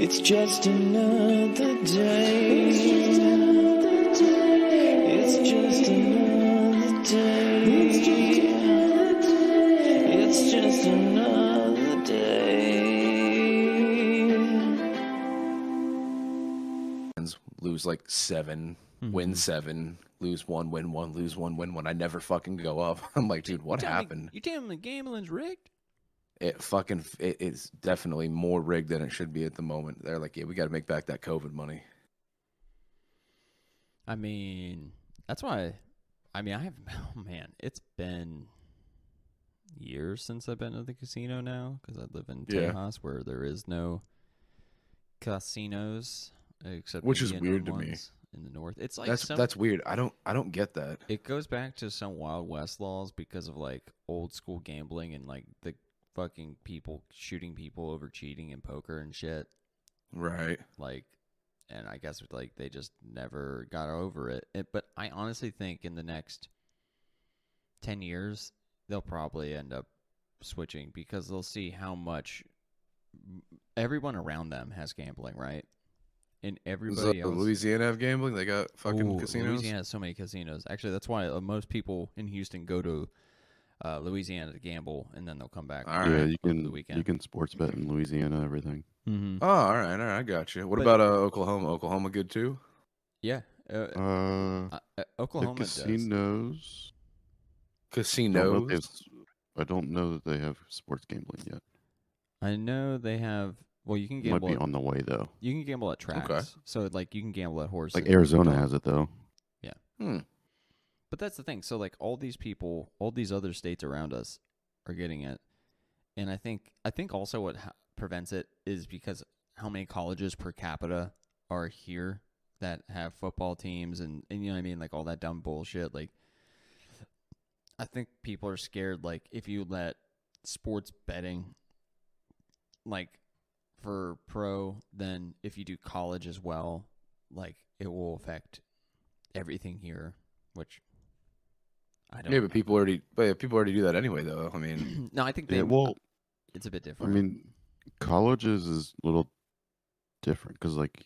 It's just another day. It's just another day. It's just another day. Lose like 7, win 7, lose 1, win 1, lose 1, win 1. I never fucking go up. I'm like, dude, what happened? You telling me gambling's rigged? It's definitely more rigged than it should be at the moment. They're like, yeah, we got to make back that COVID money. I mean, that's why. I mean, oh man, it's been years since I've been to the casino now because I live in Tejas where there is no casinos except which is weird to me. In the north. It's like that's weird. I don't get that. It goes back to some Wild West laws because of like old school gambling and like the fucking people shooting people over cheating in poker and shit. Right. Like, and I guess like they just never got over it. But I honestly think in the next 10 years they'll probably end up switching because they'll see how much everyone around them has gambling, right? And everybody else. Louisiana have gambling? They got fucking casinos? Louisiana has so many casinos. Actually, that's why most people in Houston go to Louisiana to gamble, and then they'll come back. Yeah, you can sports bet in Louisiana, everything. Mm-hmm. Oh, all right, I got you. What about Oklahoma? Oklahoma good too? Yeah. Oklahoma casinos. Casinos? I don't know that they have sports gambling yet. I know they have. Well, you can gamble. Might be on the way though. You can gamble at tracks. Okay. So like you can gamble at horses. Like Arizona has it though. Yeah. But that's the thing. So like all these people, all these other states around us are getting it, and I think also what prevents it is because how many colleges per capita are here that have football teams and you know what I mean, like all that dumb bullshit. Like I think people are scared. Like if you let sports betting, like for pro, then if you do college as well, like it will affect everything here, which I don't. Yeah, but people already do that anyway, though. I mean, no, I think it's a bit different. I mean, colleges is a little different because, like,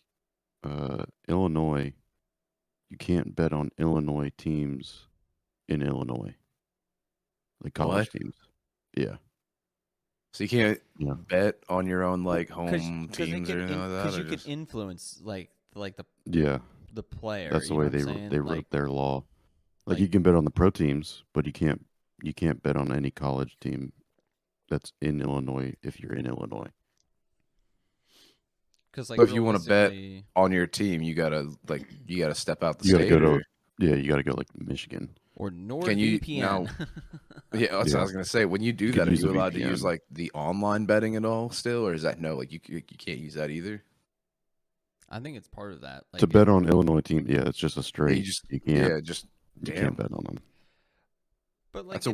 Illinois, you can't bet on Illinois teams in Illinois, like college teams. Yeah. So you can't bet on your own like home teams or anything like that. Because you can influence like the player. That's the way they wrote their law. Like you can bet on the pro teams, but you can't bet on any college team that's in Illinois if you're in Illinois. Because if you want to bet on your team, you gotta step out the state. You gotta go like Michigan or NordVPN. Yeah, that's what I was gonna say. When you do that, are you allowed to use like the online betting at all still, or is that no? Like you can't use that either. I think it's part of that. Like, to bet on Illinois team, it's just a straight. You can't bet on them. But like it's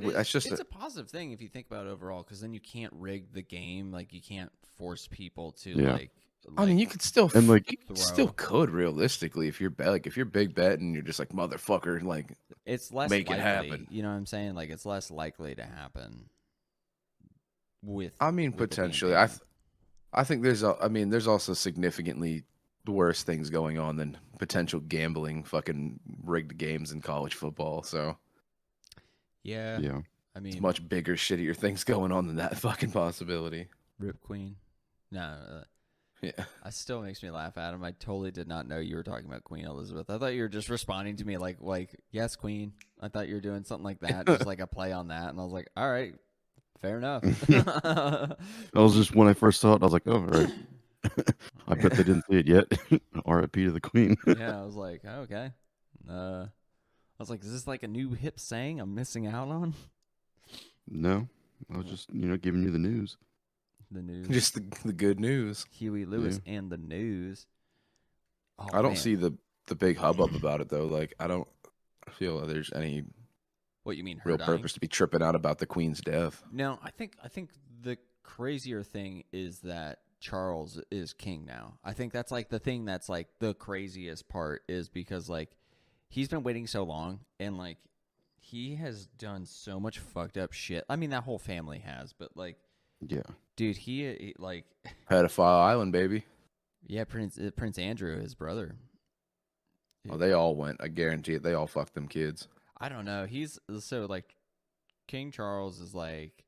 a positive thing if you think about it overall, because then you can't rig the game. Like you can't force people to I mean, you could still still could realistically if you're big bet and you're just like motherfucker, like it's less make likely, it happen. You know what I'm saying? Like it's less likely to happen. Potentially, I think there's also significantly worse things going on than potential gambling, fucking rigged games in college football. So yeah. I mean, it's much bigger, shittier things going on than that fucking possibility. Rip Queen. No. Yeah. It still makes me laugh, Adam. I totally did not know you were talking about Queen Elizabeth. I thought you were just responding to me like yes, Queen. I thought you were doing something like that, just like a play on that. And I was like, all right, fair enough. I was just, when I first saw it, I was like, oh, all right. I bet they didn't see it yet. R.I.P. to the Queen. Yeah, I was like, oh, okay. I was like, is this like a new hip saying I'm missing out on? No, I was just giving you the news. The news, just the good news. Huey Lewis and the news. Oh, I don't see the big hubbub about it though. Like I don't feel like there's any. What you mean? Real purpose to be tripping out about the Queen's death? No, I think the crazier thing is that Charles is king now. I think that's like the thing that's like the craziest part is because like he's been waiting so long and like he has done so much fucked up shit. I mean, that whole family has, but like. Yeah. Dude, he like Pedophile Island, baby. Yeah, Prince Andrew, his brother. Oh, they all went. I guarantee it. They all fucked them kids. I don't know. He's so like King Charles is like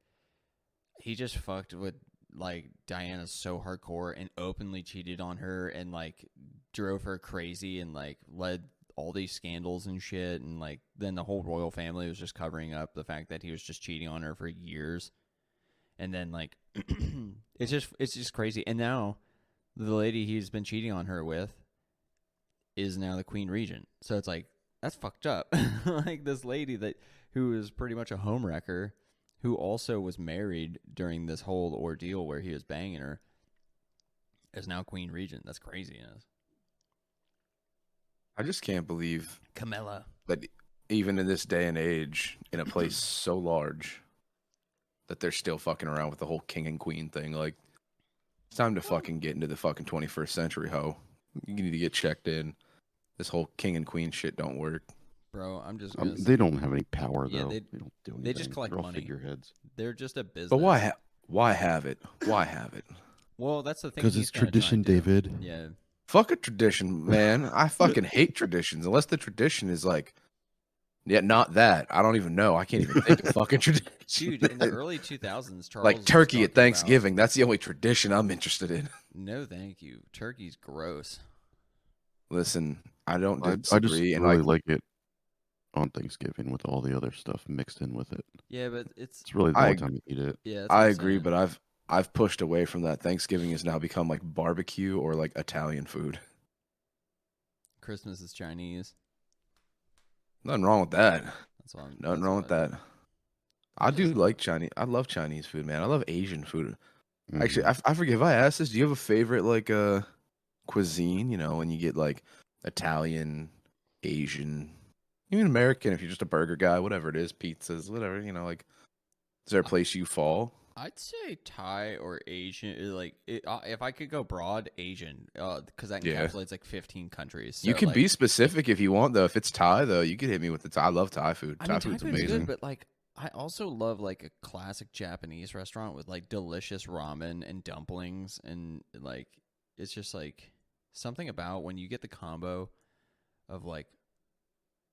he just fucked with like Diana so hardcore and openly cheated on her and like drove her crazy and like led all these scandals and shit and like then the whole royal family was just covering up the fact that he was just cheating on her for years. And then like it's just crazy. And now the lady he's been cheating on her with is now the queen regent. So it's like that's fucked up. Like this lady that who is pretty much a homewrecker, who also was married during this whole ordeal where he was banging her, is now queen regent. That's craziness. I just can't believe Camilla. that even in this day and age, in a place so large, that they're still fucking around with the whole king and queen thing. Like, it's time to fucking get into the fucking 21st century, ho. You need to get checked in. This whole king and queen shit don't work. Bro, I'm just They don't have any power Yeah, though. they- They don't do anything. they just collect They're all money. figureheads. they're just a business. But why have it? Why have it? Well, that's the thing. Because he's it's gonna try and tradition, do. David. Yeah. Fuck a tradition, man. I fucking hate traditions. Unless the tradition is like, yeah, not that. I don't even know. I can't even think of fucking tradition. Dude, in the early 2000s, Charles Like was turkey at talking Thanksgiving. That's the only tradition I'm interested in. about- no, thank you. Turkey's gross. Listen, I don't I just disagree. And really like, like it on Thanksgiving with all the other stuff mixed in with it. Yeah, but it's It's really the I only ag- time you eat it. yeah. That's I what I'm agree, saying. but I've pushed away from that. Thanksgiving has now become like barbecue or like Italian food. Christmas is Chinese. Nothing wrong with that. That's why. Nothing wrong with that. I do like Chinese. I love Chinese food, man. I love Asian food. Actually, Mhm. I forget if I asked this. Do you have a favorite like cuisine? You know, when you get like Italian, Asian, even American, if you're just a burger guy, whatever it is, pizzas, whatever. You know, like, is there a place you fall? I'd say Thai or Asian. Like, if I could go broad, Asian, because that Yeah. encapsulates like 15 countries. You So, can like, be specific if you want, though. If it's Thai, though, you could hit me with the Thai. I love Thai food. I Thai mean, Thai food's food's amazing. good, but like, I also love like a classic Japanese restaurant with like delicious ramen and dumplings, and like, it's just like something about when you get the combo of like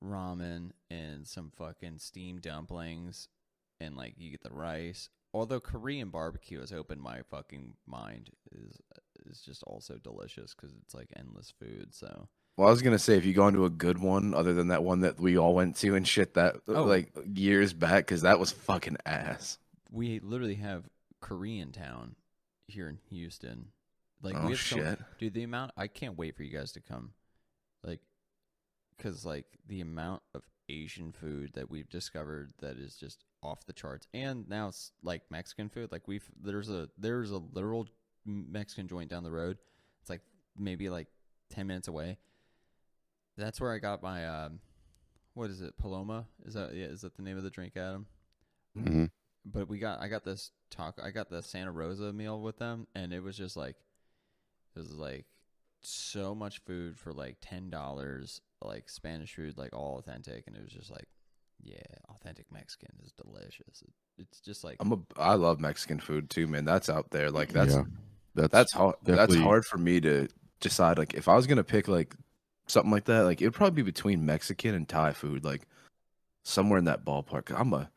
ramen and some fucking steamed dumplings, and like you get the rice. Although Korean barbecue has opened my fucking mind, is just also delicious because it's like endless food. So Well, I was gonna say if you go into a good one, other than that one that we all went to and shit that Oh. like years back, because that was fucking ass. we literally have Korean Town here in Houston. Like Oh, we have shit. dude, the amount I can't wait for you guys to come, like, because like the amount of Asian food that we've discovered that is just off the charts, and now it's like Mexican food. Like there's a literal Mexican joint down the road. It's like maybe like 10 minutes away. That's where I got my what is it? Paloma? Is that the name of the drink, Adam? Mhm. But I got this taco. I got the Santa Rosa meal with them, and it was just like it was like so much food for like $10, like Spanish food, like all authentic, and it was just like, yeah, authentic Mexican is delicious. It's just like I love Mexican food too, man. That's out there. Like that's Yeah. that's hard. That's definitely- hard for me to decide. Like if I was gonna pick like something like that, like it would probably be between Mexican and Thai food, like somewhere in that ballpark. I'm a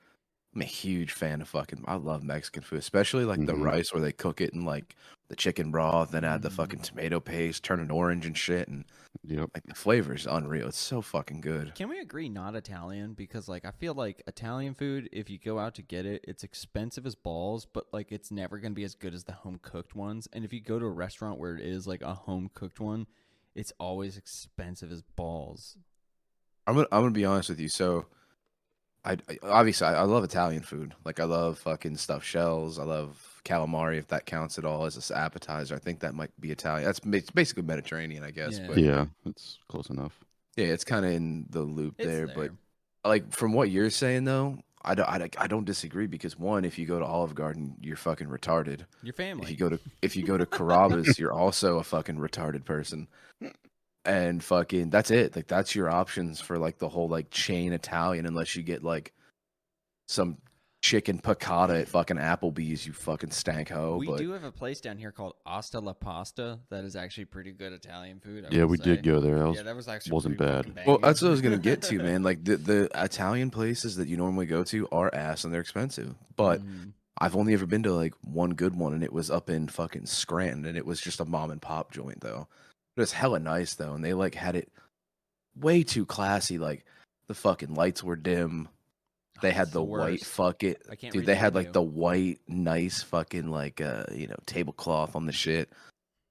huge fan of fucking. I love Mexican food, especially like the Mhm. rice where they cook it in like the chicken broth, then add the fucking tomato paste, turn it orange and shit, and Yep. like the flavor is unreal. It's so fucking good. Can we agree not Italian? Because like I feel like Italian food, if you go out to get it, it's expensive as balls, but like it's never gonna be as good as the home cooked ones. And if you go to a restaurant where it is like a home cooked one, it's always expensive as balls. I'm gonna be honest with you. So, obviously I love Italian food. Like I love fucking stuffed shells. I love calamari if that counts at all as an appetizer. I think that might be Italian. It's basically Mediterranean, I guess. Yeah. But Yeah, it's close enough. yeah, it's kind of in the loop It's there. there. But like from what you're saying though, I don't disagree because one, if you go to Olive Garden, you're fucking retarded. Your family. If you go to Carrabba's, you're also a fucking retarded person. And fucking that's it. Like that's your options for like the whole like chain Italian, unless you get like some chicken piccata at fucking Applebee's, you fucking stank hoe. We But do have a place down here called Asta La Pasta that is actually pretty good Italian food. I Yeah, will we say. did go there. Yeah, that was actually wasn't pretty bad. fucking well, banging. that's what I was gonna get to, man. Like the Italian places that you normally go to are ass and they're expensive. But Mhm. I've only ever been to like one good one, and it was up in fucking Scranton, and it was just a mom and pop joint though. It was hella nice though, and they like had it way too classy. Like the fucking lights were dim. They Oh, had it's the the white worst. fuck it, I can't dude. read They the had like menu. the white nice fucking like tablecloth on the shit.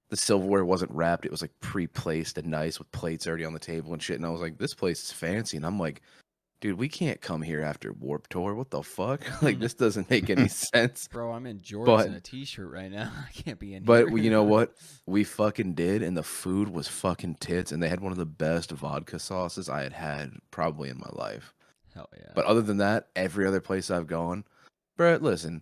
The silverware wasn't wrapped; it was like pre-placed and nice with plates already on the table and shit. And I was like, this place is fancy. And I'm like, dude, we can't come here after Warp Tour. What the fuck? Like this doesn't make any sense. Bro, I'm in jorts But and a t-shirt right now. I can't be in but here. you know what? We fucking did, and the food was fucking tits, and they had one of the best vodka sauces I had probably in my life. Hell yeah. But other than that, every other place I've gone, Brett, listen,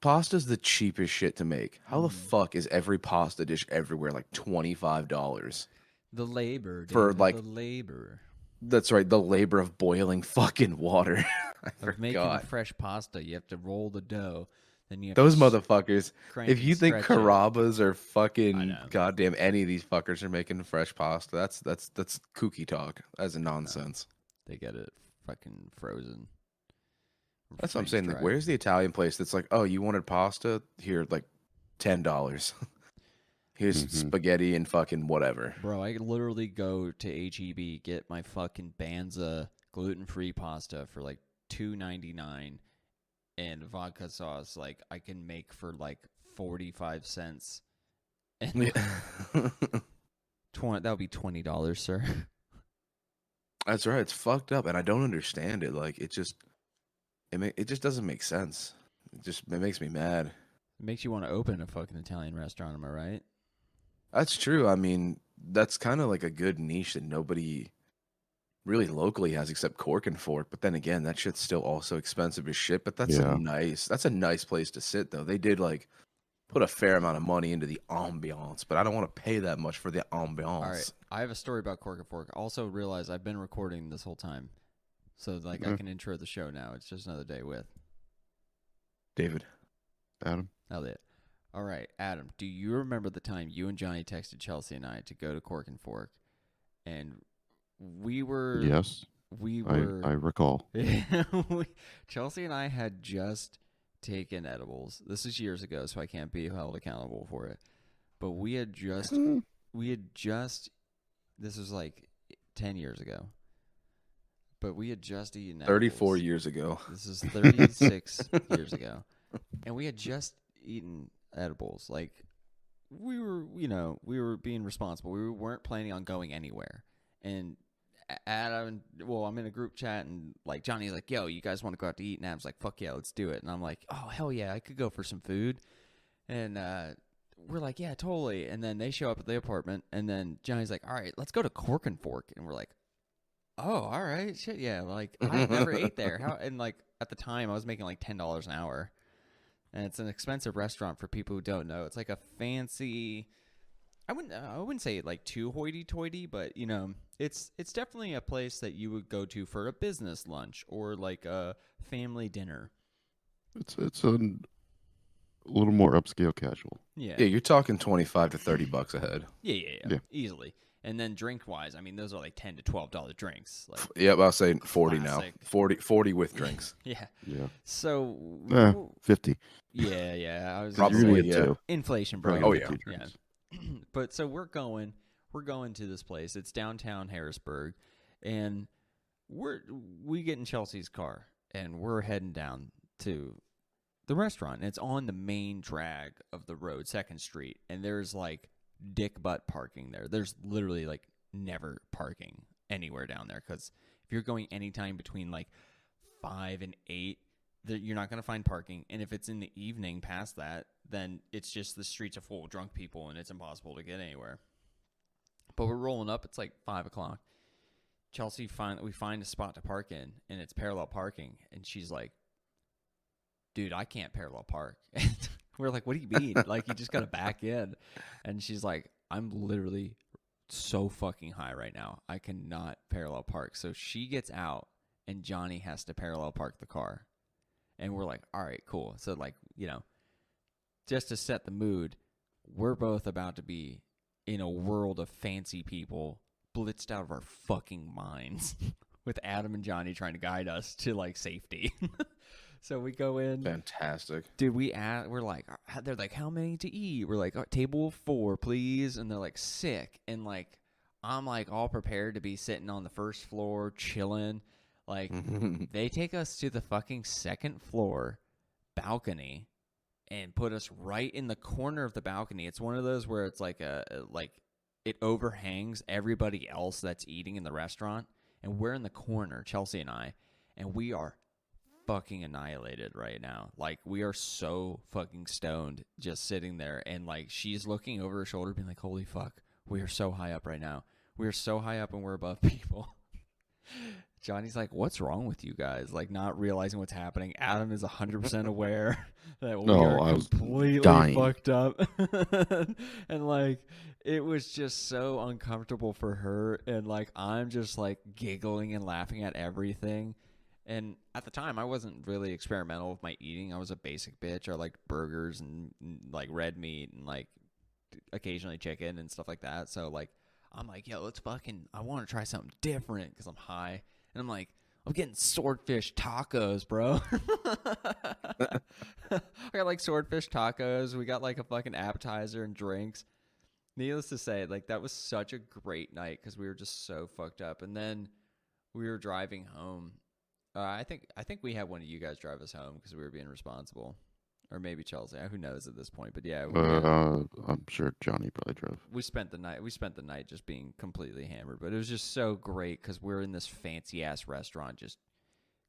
pasta's the cheapest shit to make. How the fuck is every pasta dish everywhere like $25 the labor, for David, like? the labor That's right, the labor of boiling fucking water. I of making forgot. fresh pasta. You have to roll the dough, then you have Those to motherfuckers. crank If and you think stretch it. Carrabba's or I fucking know. goddamn any of these fuckers are making fresh pasta, that's kooky talk. That's a nonsense. They get it fucking frozen. That's what I'm freeze saying. Like, dried. where's the Italian place that's like, oh, you wanted pasta? Here, like $10. Here's Mhm. spaghetti and fucking whatever. Bro, I could literally go to HEB, get my fucking Banza gluten-free pasta for like $2.99 and vodka sauce like I can make for like 45 cents. And Yeah. 20 that would be $20, sir. That's right. It's fucked up, and I don't understand it. Like, it just doesn't make sense. It makes me mad. It makes you want to open a fucking Italian restaurant, am I right? That's true. I mean, that's kind of like a good niche that nobody really locally has except Cork and Fork. But then again, that shit's still also expensive as shit. But that's Yeah. that's a nice place to sit though. They did like put a fair amount of money into the ambiance, but I don't want to pay that much for the ambiance. All right. I have a story about Cork and Fork. Also realize I've been recording this whole time. So like I Okay. can intro the show now. It's just another day with. David. Adam. Hell yeah. All right, Adam, do you remember the time you and Johnny texted Chelsea and I to go to Cork and Fork? And we were Yes, we I were recall. Chelsea and I had just taken edibles. This is years ago, so I can't be held accountable for it. But we had just this was like 10 years ago. But we had just eaten edibles. 34 years ago. This is 36 years ago. And we had just eaten edibles. Like we were being responsible. We weren't planning on going anywhere. And Adam, well, I'm in a group chat and like Johnny's like, "Yo, you guys want to go out to eat?" And Adam's like, "Fuck yeah, let's do it." And I'm like, "Oh, hell yeah, I could go for some food." And we're like, "Yeah, totally." And then they show up at the apartment and then Johnny's like, "All right, let's go to Cork and Fork." And we're like, "Oh, all right. Shit, yeah. Like I've never ate there." And like at the time I was making like $10 an hour. And it's an expensive restaurant for people who don't know. It's like a fancy. I wouldn't say like too hoity-toity, but you know, it's definitely a place that you would go to for a business lunch or like a family dinner. It's a little more upscale casual. Yeah, Yeah, you're talking 25 to 30 bucks a head. yeah, easily. And then drink-wise, I mean, those are like $10 to $12 drinks. Like, Yep, I'll say 40 Classic. now. 40 with drinks. yeah. Yeah. So, 50. yeah. I was Probably, You're gonna get yeah. two. inflation, bro. Probably Oh, get yeah. two drinks. But so we're going to this place. It's downtown Harrisburg, and we get in Chelsea's car and we're heading down to the restaurant. And it's on the main drag of the road, 2nd Street, and there's like dick butt parking there. There's literally like never parking anywhere down there because if you're going anytime between like 5 and 8, you're not going to find parking. And if it's in the evening past that, then it's just the streets are full of drunk people and it's impossible to get anywhere. But we're rolling up. It's like 5 o'clock. Chelsea we find a spot to park in, and it's parallel parking. And she's like, "Dude, I can't parallel park." And we're like, "What do you mean? Like, you just got to back in." And she's like, "I'm literally so fucking high right now. I cannot parallel park." So she gets out, and Johnny has to parallel park the car. And we're like, all right, cool. So, like, just to set the mood, we're both about to be in a world of fancy people blitzed out of our fucking minds with Adam and Johnny trying to guide us to, like, safety. So we go in. Fantastic. Dude, we're like, they're like, how many to eat? We're like, table 4, please. And they're like, sick. And, like, I'm, like, all prepared to be sitting on the first floor, chilling. Like, they take us to the fucking second floor balcony and put us right in the corner of the balcony. It's one of those where it's like it overhangs everybody else that's eating in the restaurant. And we're in the corner, Chelsea and I, and we are fucking annihilated right now. Like, we are so fucking stoned just sitting there. And, like, she's looking over her shoulder being like, holy fuck, we are so high up right now. We are so high up and we're above people. Johnny's like, what's wrong with you guys? Like, not realizing what's happening. Adam is 100% aware that we are completely fucked up. And, like, it was just so uncomfortable for her. And, like, I'm just, like, giggling and laughing at everything. And at the time, I wasn't really experimental with my eating. I was a basic bitch. I liked burgers and, like, red meat and, like, occasionally chicken and stuff like that. So, like, I'm like, yo, I want to try something different because I'm high. And I'm like, I'm getting swordfish tacos, bro. I got, like, swordfish tacos. We got, like, a fucking appetizer and drinks. Needless to say, like, that was such a great night because we were just so fucked up. And then we were driving home. I think we had one of you guys drive us home because we were being responsible. Or maybe Chelsea. Who knows at this point? But yeah, I'm sure Johnny probably drove. We spent the night just being completely hammered. But it was just so great because we're in this fancy ass restaurant, just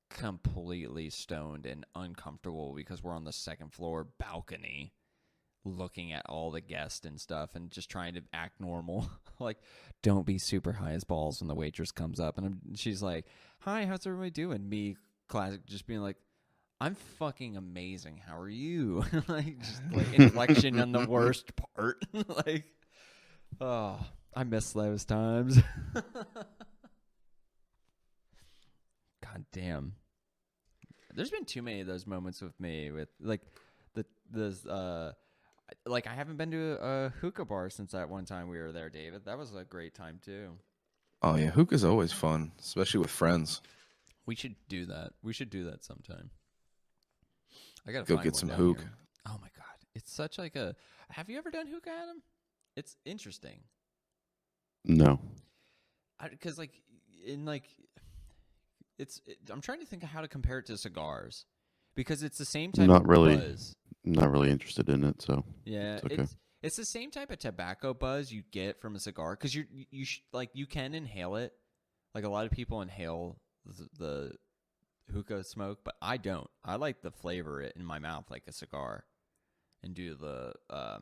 completely stoned and uncomfortable because we're on the second floor balcony, looking at all the guests and stuff, and just trying to act normal. Like, don't be super high as balls when the waitress comes up, and she's like, "Hi, how's everybody doing?" Me, classic, just being like, I'm fucking amazing. How are you? Like, just, like, inflection on the worst part. Like, oh, I miss those times. God damn. There's been too many of those moments with me with, like, like, I haven't been to a hookah bar since that one time we were there, David. That was a great time too. Oh yeah, hookah's always fun, especially with friends. We should do that. We should do that sometime. I gotta go find get one some down hook. here. Oh my god, it's such like a. Have you ever done hookah, Adam? It's interesting. No. Because like in like, I'm trying to think of how to compare it to cigars, because it's the same type Not of really. buzz. Not really interested in it, so Yeah, it's okay. It's the same type of tobacco buzz you get from a cigar, because you can inhale it. Like, a lot of people inhale the hookah smoke, but I don't. I like to flavor it in my mouth like a cigar, and do the what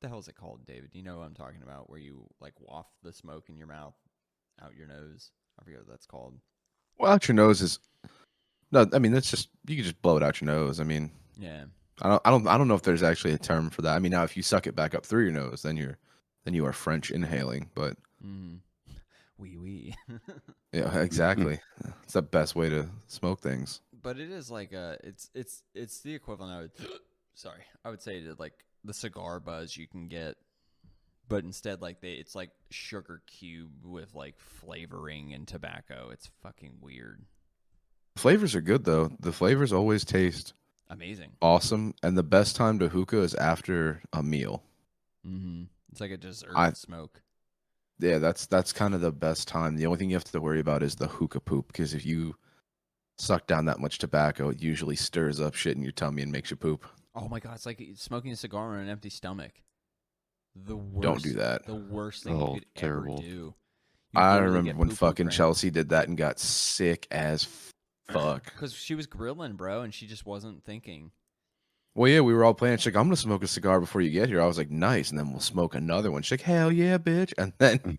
the hell is it called, David? Do you know what I'm talking about? Where you, like, waft the smoke in your mouth out your nose. I forget what that's called. Well, out your nose is no. I mean, that's just, you can just blow it out your nose. I mean, Yeah. I don't know if there's actually a term for that. I mean, now if you suck it back up through your nose, then you are French inhaling. But wee. yeah, exactly. It's the best way to smoke things. But it is like it's the equivalent. I would say to, like, the cigar buzz you can get, but instead, like, it's like sugar cube with, like, flavoring and tobacco. It's fucking weird. Flavors are good though. The flavors always taste Amazing. awesome, and the best time to hookah is after a meal. It's like a dessert smoke. Yeah, that's kind of the best time. The only thing you have to worry about is the hookah poop, because if you suck down that much tobacco, it usually stirs up shit in your tummy and makes you poop. Oh my god, it's like smoking a cigar on an empty stomach. The worst. Don't do that. The worst thing you could terrible. ever do. I remember when fucking Chelsea did that and got sick as fuck. Because she was grilling, bro, and she just wasn't thinking. Well, yeah, we were all playing. She's like, I'm going to smoke a cigar before you get here. I was like, nice. And then we'll smoke another one. She's like, hell yeah, bitch. And then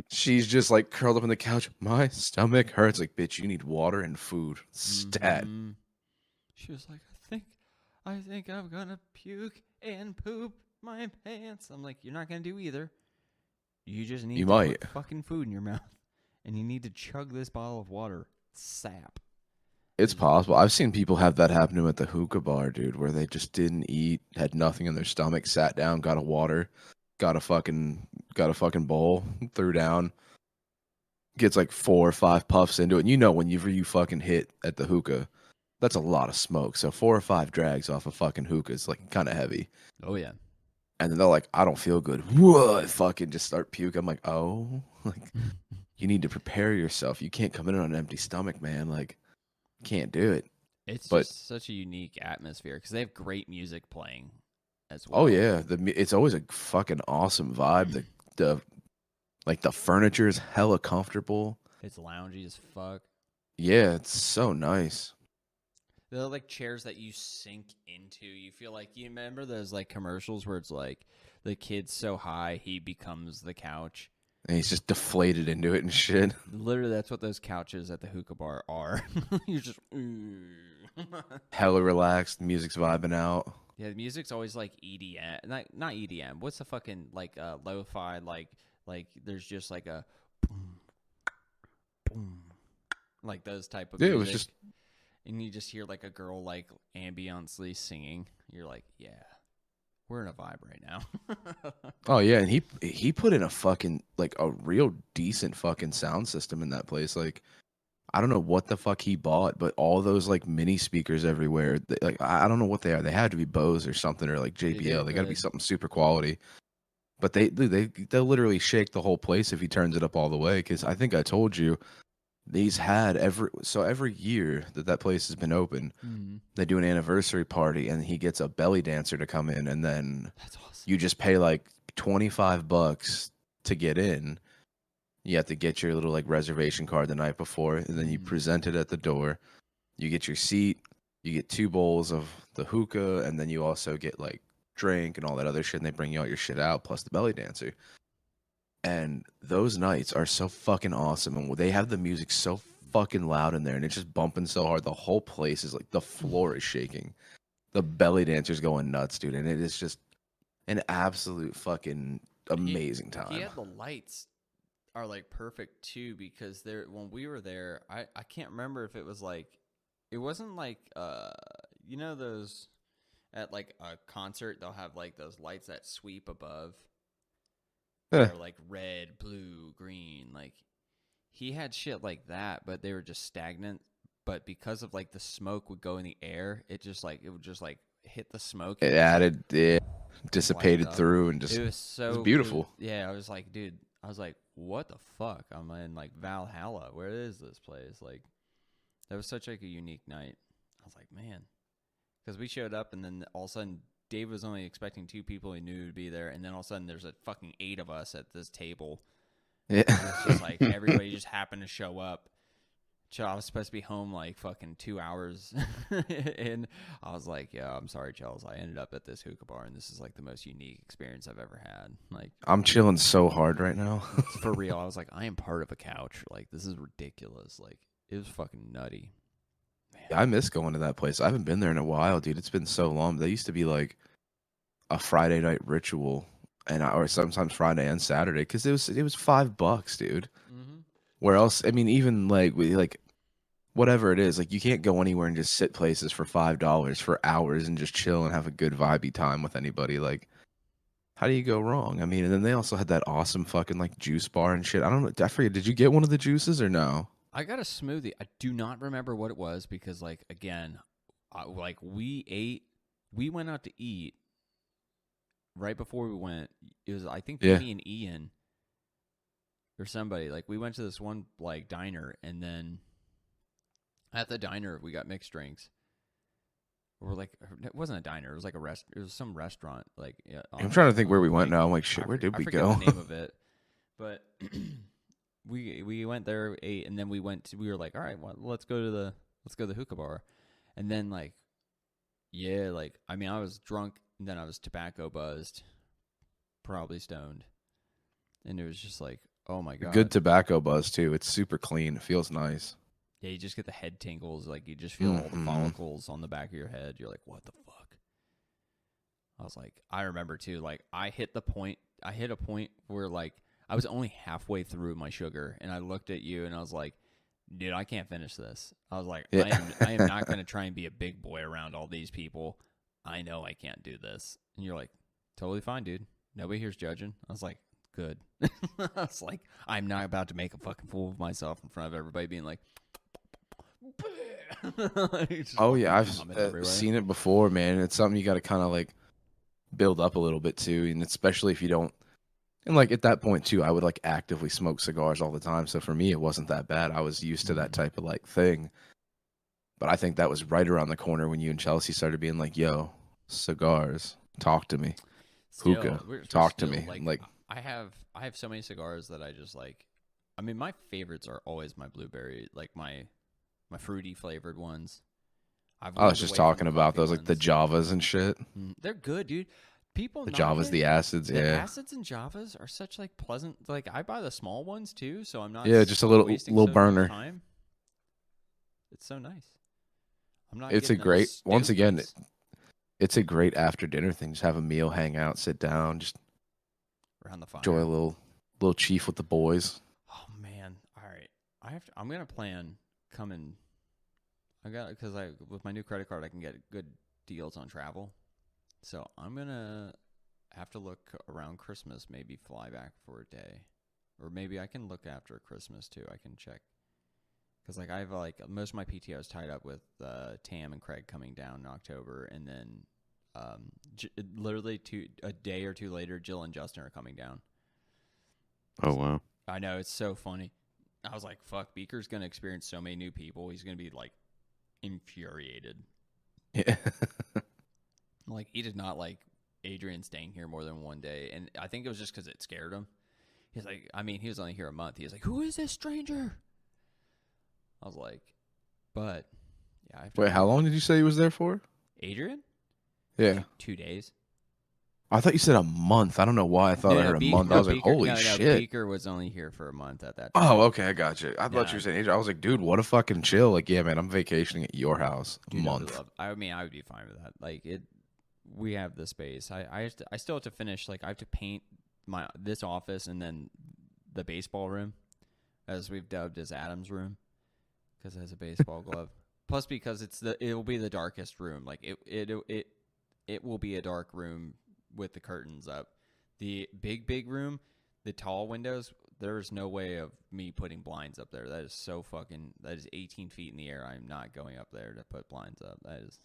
she's just, like, curled up on the couch. My stomach hurts. Like, bitch, you need water and food. Stat. She was like, I think I'm going to puke and poop my pants. I'm like, you're not going to do either. You just need to put fucking food in your mouth. And you need to chug this bottle of water. Sap. It's possible. I've seen people have that happen to them at the hookah bar, dude, where they just didn't eat, had nothing in their stomach, sat down, got a water, got a fucking bowl, threw down, gets like 4 or 5 puffs into it. And you know whenever you fucking hit at the hookah, that's a lot of smoke. So 4 or 5 drags off a fucking hookah is like kind of heavy. Oh yeah. And then they're like, I don't feel good. What? Fucking just start puking. I'm like, oh, like you need to prepare yourself. You can't come in on an empty stomach, man. Like, can't do it. It's But just such a unique atmosphere because they have great music playing as well. oh yeah, it's always a fucking awesome vibe. The furniture is hella comfortable. It's loungy as fuck. Yeah, it's so nice. They're like chairs that you sink into. You feel like you remember those like commercials where it's like the kid's so high he becomes the couch. And he's just deflated into it and shit. Literally, that's what those couches at the hookah bar are. You're just Hella relaxed. Music's vibing out. yeah. The music's always like EDM, not EDM. What's the fucking like lo-fi like there's just like a boom, boom, like those type of Yeah, music. it was just and you just hear like a girl like ambiently singing. You're like, yeah, we're in a vibe right now. oh yeah, and he put in a fucking like a real decent fucking sound system in that place. Like I don't know what the fuck he bought, but all those like mini speakers everywhere. Like I don't know what they are. They had to be Bose or something or like JBL. They got to be something super quality. But they'll literally shake the whole place if he turns it up all the way. Because I think I told you, these had every year that place has been open, they do an anniversary party, and he gets a belly dancer to come in, and then That's awesome. you just pay like $25 to get in. You have to get your little like reservation card the night before, and then you present it at the door. You get your seat. You get 2 bowls of the hookah, and then you also get like drink and all that other shit, and they bring you all your shit out plus the belly dancer. And those nights are so fucking awesome, and they have the music so fucking loud in there, and it's just bumping so hard. The whole place is like the floor is shaking. The belly dancer's going nuts, dude, and it is just an absolute fucking amazing time. He had the lights are like perfect too because when we were there, I can't remember if it was like it wasn't like you know those at like a concert they'll have like those lights that sweep above. They're like red, blue, green. Like he had shit like that, but they were just stagnant. But because of like the smoke would go in the air, it would just like hit the smoke. It added, dissipated through, and just it was beautiful. Yeah, I was like, dude, what the fuck? I'm in like Valhalla. Where is this place? Like, that was such like a unique night. I was like, man, because we showed up, and then all of a sudden, Dave was only expecting 2 people he knew would be there, and then all of a sudden, there's a fucking 8 of us at this table. Yeah, it's just like everybody just happened to show up. I was supposed to be home like fucking 2 hours, and I was like, "Yeah, I'm sorry, Charles. I ended up at this hookah bar, and this is like the most unique experience I've ever had." Like, I'm chilling so hard right now. for real, I was like, "I am part of a couch. Like, this is ridiculous. Like, it was fucking nutty." Yeah, I miss going to that place. I haven't been there in a while, dude. It's been so long. They used to be like a Friday night ritual, or sometimes Friday and Saturday, because it was $5, dude. Mm-hmm. Where else? I mean, even like whatever it is, like you can't go anywhere and just sit places for $5 for hours and just chill and have a good vibey time with anybody. Like, how do you go wrong? I mean, and then they also had that awesome fucking like juice bar and shit. I don't know. I forget. Did you get one of the juices or no? I got a smoothie. I do not remember what it was because, like, again, we went out to eat right before we went. It was, I think, me and Ian or somebody. Like, we went to this one like diner, and then at the diner we got mixed drinks. We're like, it wasn't a diner. It was like it was some restaurant. Like, yeah, I'm trying to think where we went now. I'm like, shit, where did we go? I forget the name of it, but. We went there, ate, and then we were like, all right, well, let's go to the hookah bar. And then like, yeah, like, I mean, I was drunk and then I was tobacco buzzed, probably stoned. And it was just like, oh my God. Good tobacco buzz too. It's super clean. It feels nice. Yeah, you just get the head tingles. Like you just feel all the follicles on the back of your head. You're like, what the fuck? I was like, I remember too, like I hit a point where like, I was only halfway through my sugar, and I looked at you, and I was like, dude, I can't finish this. I was like, Yeah. I am not going to try and be a big boy around all these people. I know I can't do this. And you're like, totally fine, dude. Nobody here's judging. I was like, good. I was like, I'm not about to make a fucking fool of myself in front of everybody being like, just Oh yeah, fucking I've vomit everywhere. seen it before, man. It's something you got to kind of like build up a little bit too, and especially if you don't. And like at that point too, I would like actively smoke cigars all the time. So for me, it wasn't that bad. I was used to that type of like thing. But I think that was right around the corner when you and Chelsea started being like, "Yo, cigars, talk to me, Still, hookah, we're talk to still, me." Like, I have so many cigars that I just like. I mean, my favorites are always my blueberry, like my fruity flavored ones. I was just talking about those, like the Javas and shit. They're good, dude. People The knock Javas, it. the acids, The yeah, acids and Javas are such like pleasant. Like I buy the small ones too, so I'm not. yeah, just a little wasting little so much burner. time. It's so nice. I'm not. It's a getting those great. Once again, stogies it's a great after dinner thing. Just have a meal, hang out, sit down, just around the fire. enjoy a little chief with the boys. Oh man! All right, I'm gonna plan coming. I got because with my new credit card I can get good deals on travel, so I'm gonna have to look around Christmas. Maybe fly back for a day, or maybe I can look after Christmas too. I can check because like I have like most of my PTO is tied up with Tam and Craig coming down in October, and then literally a day or two later, Jill and Justin are coming down. Oh wow. I know, it's so funny. I was like, fuck, Beaker's going to experience so many new people. He's going to be, like, infuriated. Yeah. Like, he did not like Adrian staying here more than one day. And I think it was just because it scared him. He's like, I mean, he was only here a month. He was like, who is this stranger? I was like, but, yeah. I have to Wait, how long did you say he was there for? Adrian? Yeah. Like 2 days. I thought you said a month. I don't know why I thought I heard a month. I was like, holy shit. Beaker was only here for a month at that time. Oh, okay, I got you. I thought you were saying Adrian. I was like, dude, what a fucking chill. Like, yeah, man, I'm vacationing at your house a Dude, month. I mean, I would be fine with that. Like we have the space. I still have to finish. Like I have to paint this office and then the baseball room, as we've dubbed as Adam's room, because it has a baseball glove. Plus, because it will be the darkest room. Like it will be a dark room with the curtains up. The big room, the tall windows. There's no way of me putting blinds up there. That is 18 feet in the air. I'm not going up there to put blinds up. That is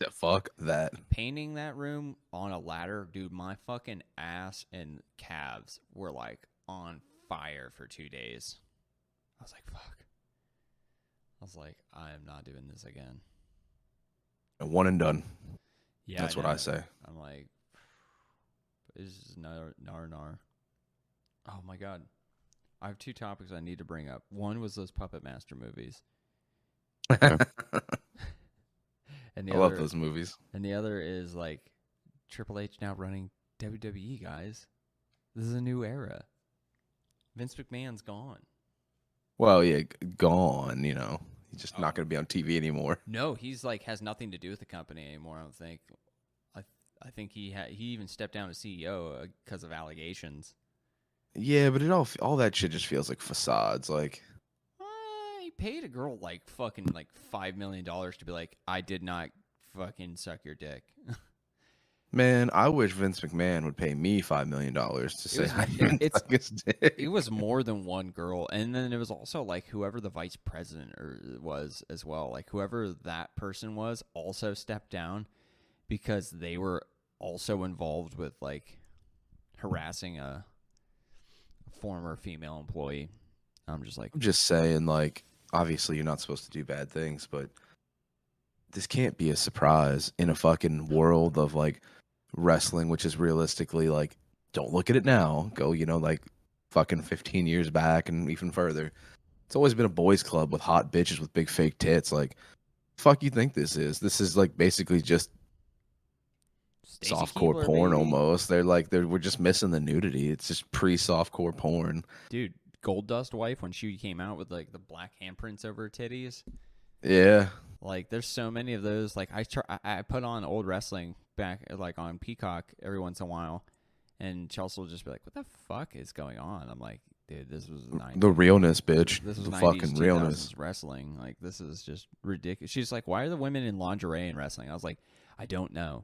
Fuck that. painting that room on a ladder, dude. My fucking ass and calves were like on fire for 2 days. I was like, fuck. I was like, I am not doing this again. One and done. Yeah, That's what I say. I'm like, this is nar. Oh my god. I have 2 topics I need to bring up. One was those Puppet Master movies. And I love those movies. And the other is like Triple H now running WWE, guys. This is a new era. Vince McMahon's gone. Well, yeah, gone, you know. He's just not going to be on TV anymore. No, he's like has nothing to do with the company anymore, I don't think. I think he even stepped down as CEO because of allegations. Yeah, but all that shit just feels like facades. Like, He paid a girl like fucking like $5 million to be like, I did not fucking suck your dick. man, I wish Vince McMahon would pay me $5 million to say I didn't suck his dick. It was more than one girl, and then it was also like whoever the vice president was as well. Like whoever that person was also stepped down because they were also involved with like harassing a former female employee. I'm just saying, like, obviously you're not supposed to do bad things, but this can't be a surprise in a fucking world of like wrestling, which is realistically like, don't look at it now. Go, like fucking 15 years back and even further. It's always been a boys club with hot bitches with big fake tits. Like, fuck you think this is? This is like basically just softcore Keebler, porn baby. almost. We're just missing the nudity. It's just pre-softcore porn. Dude, Goldust wife when she came out with like the black handprints over her titties. Yeah. Like there's so many of those. Like I put on old wrestling back like on Peacock every once in a while, and Chelsea will just be like, "What the fuck is going on?" I'm like, Dude, this was 90s. The realness, bitch. This was The 90s, fucking realness. 2000s wrestling. Like, this is just ridiculous. She's like, why are the women in lingerie in wrestling? I was like, I don't know.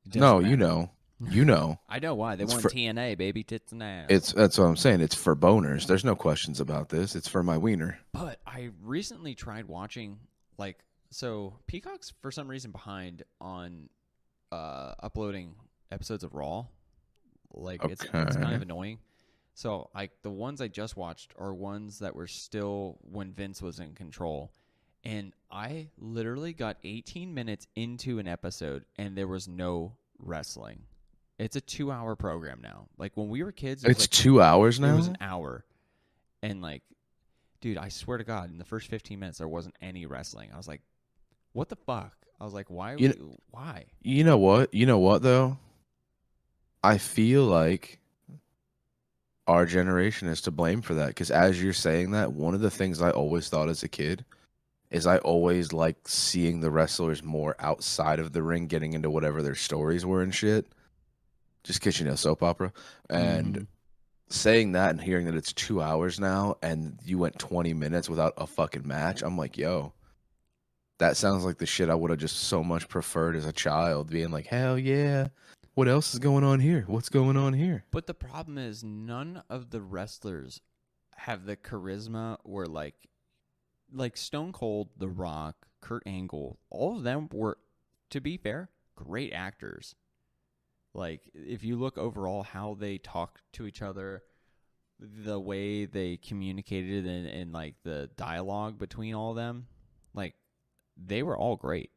It doesn't No, matter. you know. You know. I know why. They It's want for- TNA, baby, tits and ass. That's what I'm saying. It's for boners. There's no questions about this. It's for my wiener. But I recently tried watching, like, so Peacock's for some reason behind on uploading episodes of Raw. Like, it's kind Okay. of annoying. So, like, the ones I just watched are ones that were still when Vince was in control. And I literally got 18 minutes into an episode, and there was no wrestling. It's a 2-hour program now. Like, when we were kids, it was It's like 2 hours now? it was an hour. And, like, dude, I swear to God, in the first 15 minutes, there wasn't any wrestling. I was like, what the fuck? I was like, why? Why? You know what? You know what, though? I feel like our generation is to blame for that. Because as you're saying that, one of the things I always thought as a kid is I always liked seeing the wrestlers more outside of the ring, getting into whatever their stories were and shit. Just because, you know, soap opera. And Mhm. saying that and hearing that it's 2 hours now and you went 20 minutes without a fucking match, I'm like, yo, that sounds like the shit I would have just so much preferred as a child, being like, hell yeah. What else is going on here? What's going on here? But the problem is, none of the wrestlers have the charisma where, like Stone Cold, The Rock, Kurt Angle, all of them were, to be fair, great actors. Like, if you look overall how they talk to each other, the way they communicated and like the dialogue between all of them, like, they were all great.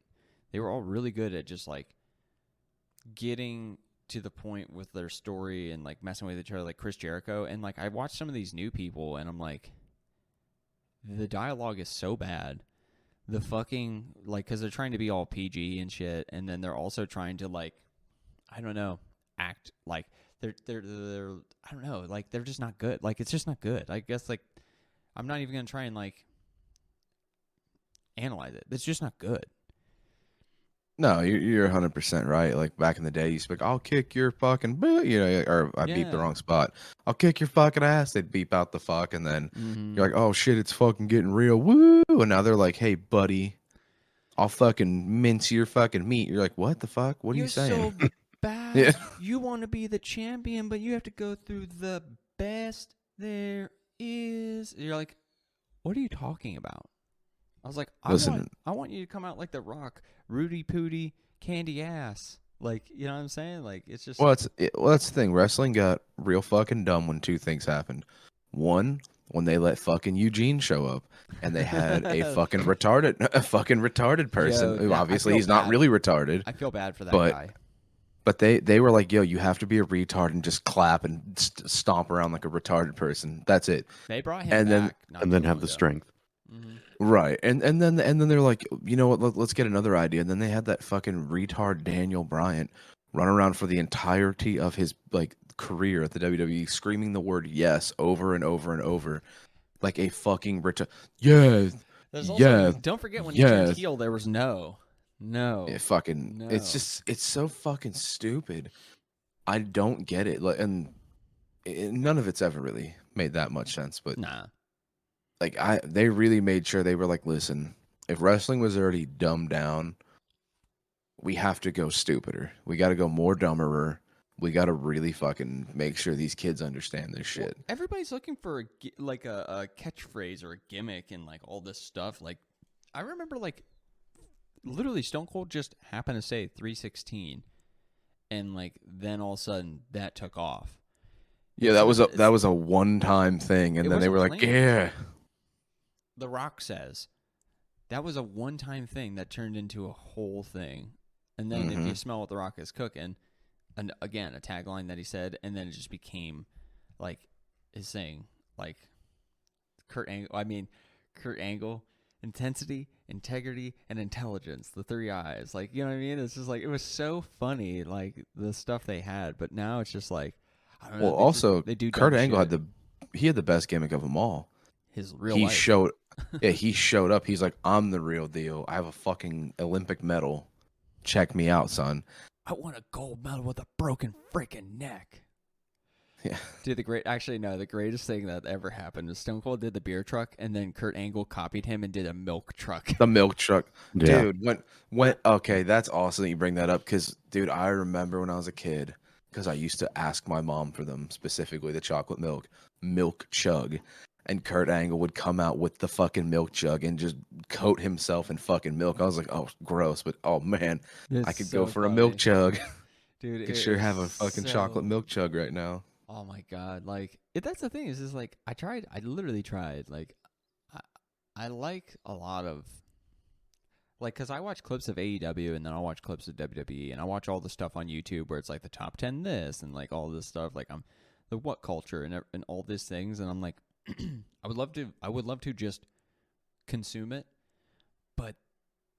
They were all really good at just like getting to the point with their story and like messing with each other, like Chris Jericho. And like, I watched some of these new people and I'm like, the dialogue is so bad. The fucking, like, because they're trying to be all PG and shit, and then they're also trying to, like, I don't know, act like they're I don't know, like, they're just not good. Like, it's just not good. I guess, like, I'm not even gonna try and like analyze it. It's just not good. No, you're 100% right. Like back in the day, you used to be like, I'll kick your fucking boot, you know, or I beeped the Yeah. wrong spot. I'll kick your fucking ass. They'd beep out the fuck, and then Mm-hmm. you're like, oh shit, it's fucking getting real. Woo! And now they're like, hey, buddy, I'll fucking mince your fucking meat. You're like, what the fuck? What are you saying? So bad. Yeah. You want to be the champion, but you have to go through the best there is. You're like, what are you talking about? I was like, Listen. I want you to come out like The Rock, Rudy Pooty, candy ass. Like, you know what I'm saying? Like, it's just. Well, that's the thing. Wrestling got real fucking dumb when two things happened. One, when they let fucking Eugene show up, and they had a fucking retarded person. Yo, who that- I obviously, feel he's not bad. really retarded. I feel bad for that But- guy. But they were like, yo, you have to be a retard and just clap and stomp around like a retarded person. That's it. They brought him and then- back. not and too then long have the ago. strength. Mhm. Right. And then they're like, you know what, let's get another idea. And then they had that fucking retard Daniel Bryant run around for the entirety of his like career at the WWE screaming the word yes over and over and over like a fucking retard. Yes. There's also, Yeah. don't forget when he turned Yes. heel, there was no. It fucking No. it's so fucking stupid. I don't get it. Like, and none of it's ever really made that much sense, but Nah. like they really made sure they were like, listen, if wrestling was already dumbed down, we have to go stupider. We got to go more dumberer. We got to really fucking make sure these kids understand this shit. Well, everybody's looking for a catchphrase or a gimmick and like all this stuff. Like, I remember like literally Stone Cold just happened to say 316, and like then all of a sudden that took off. Yeah, that was a one-time thing, and It then they were wasn't like, planned. yeah. The Rock says that was a one-time thing that turned into a whole thing. And then if you smell what The Rock is cooking, and again, a tagline that he said, and then it just became like his saying, like Kurt Angle, intensity, integrity, and intelligence, the three I's. Like, you know what I mean? It's just like, it was so funny, like the stuff they had, but now it's just like, I don't know. Well, also, they do Kurt dumb Angle shit. had the best gimmick of them all. His real He life. he showed up. He's like, I'm the real deal. I have a fucking Olympic medal. Check me out, son. I want a gold medal with a broken freaking neck. Yeah. Dude, the greatest thing that ever happened is Stone Cold did the beer truck, and then Kurt Angle copied him and did a milk truck. The milk truck. Yeah. Dude, when okay, that's awesome that you bring that up because, dude, I remember when I was a kid, because I used to ask my mom for them, specifically the chocolate milk chug. And Kurt Angle would come out with the fucking milk jug and just coat himself in fucking milk. I was like, oh, gross, but oh man, I It's could so go for a milk funny. chug. Dude, Could it sure is have a fucking chocolate so. milk chug right now. Oh my god! Like that's the thing is just like I tried. I literally tried. Like I, I like a lot of like because I watch clips of AEW and then I'll watch clips of WWE and I watch all the stuff on YouTube where it's like the top 10 this and like all this stuff. Like I'm the what culture and all these things and I'm like I would love to just consume it, but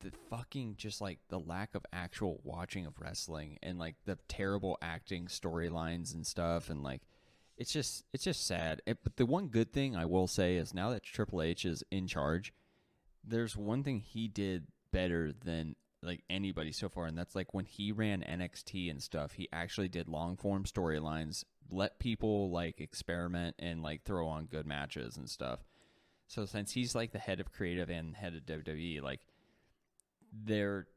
the fucking just like the lack of actual watching of wrestling and like the terrible acting storylines and stuff and like it's just sad. But the one good thing I will say is now that Triple H is in charge, there's one thing he did better than like anybody so far, and that's like when he ran NXT and stuff, he actually did long form storylines, let people like experiment and like throw on good matches and stuff. So since he's like the head of creative and head of WWE, like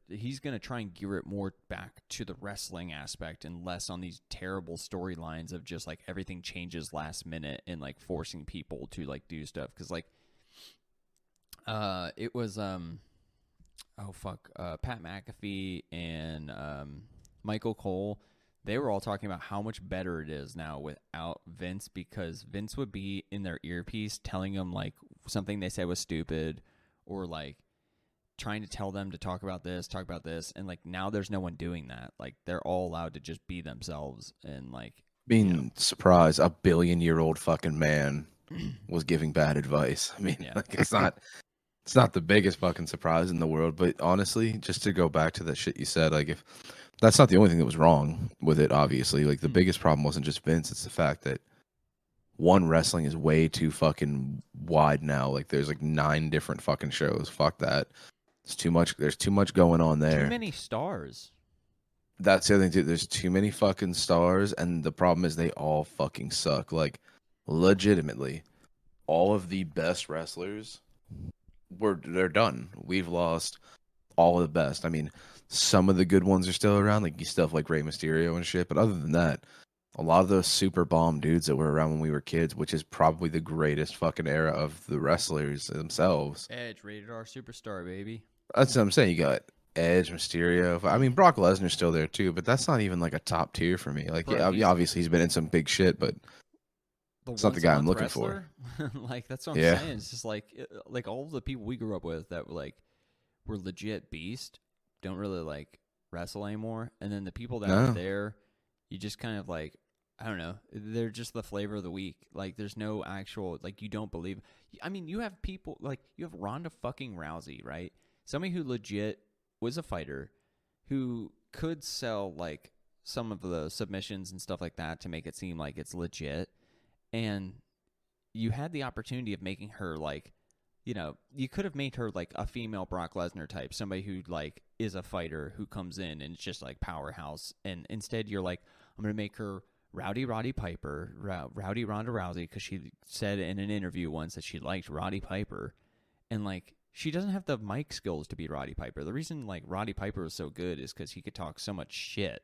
he's going to try and gear it more back to the wrestling aspect and less on these terrible storylines of just like everything changes last minute and like forcing people to like do stuff because like it was Pat McAfee and Michael Cole, they were all talking about how much better it is now without Vince because Vince would be in their earpiece telling them like something they said was stupid or like trying to tell them to talk about this, and like now there's no one doing that. Like they're all allowed to just be themselves and like Being surprised a billion-year-old fucking man was giving bad advice. I mean, Yeah. like it's not the biggest fucking surprise in the world, but honestly, just to go back to that shit you said, like if that's not the only thing that was wrong with it, obviously. Like the biggest problem wasn't just Vince, it's the fact that one, wrestling is way too fucking wide now. Like there's like 9 different fucking shows. Fuck that. It's too much. There's too much going on there. Too many stars. That's the other thing too. There's too many fucking stars, and the problem is they all fucking suck. Like, legitimately, all of the best wrestlers they're done. We've lost all of the best. I mean, some of the good ones are still around, like you stuff like Rey Mysterio and shit. But other than that, a lot of those super bomb dudes that were around when we were kids, which is probably the greatest fucking era of the wrestlers themselves. Edge, rated R superstar, baby. That's what I'm saying. You got Edge, Mysterio. I mean, Brock Lesnar's still there too, but that's not even like a top tier for me. Like, Bro, yeah, he's- obviously he's been in some big shit, but it's not the guy I'm looking for. Like that's what I'm Yeah. saying. It's just like all of the people we grew up with that were legit beast don't really like wrestle anymore, and then the people that No. are there, you just kind of like I don't know, they're just the flavor of the week. Like there's no actual like you don't believe. I mean, you have people like you have Ronda fucking Rousey, right? Somebody who legit was a fighter, who could sell like some of the submissions and stuff like that to make it seem like it's legit. And you had the opportunity of making her like, you know, you could have made her like a female Brock Lesnar type, somebody who like is a fighter who comes in and it's just like powerhouse. And instead you're like, I'm going to make her Rowdy Piper, Rowdy Ronda Rousey, because she said in an interview once that she liked Roddy Piper. And like, she doesn't have the mic skills to be Roddy Piper. The reason like Roddy Piper was so good is because he could talk so much shit.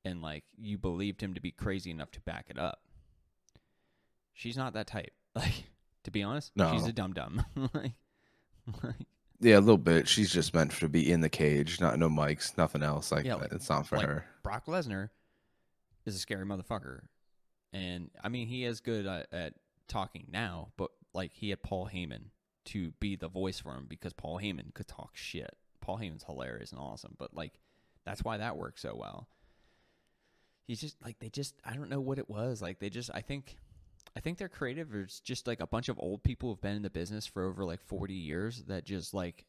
And like, you believed him to be crazy enough to back it up. She's not that type. Like, to be honest, No. she's a dum-dum. like, Yeah, a little bit. She's just meant to be in the cage, no mics, nothing else. Like, Yeah, like- it's not for like her. Brock Lesnar is a scary motherfucker. And, I mean, he is good at talking now, but, like, he had Paul Heyman to be the voice for him because Paul Heyman could talk shit. Paul Heyman's hilarious and awesome, but, like, that's why that works so well. He's just, like, I don't know what it was. Like, I think they're creative. It's just like a bunch of old people who've been in the business for over like 40 years that just like,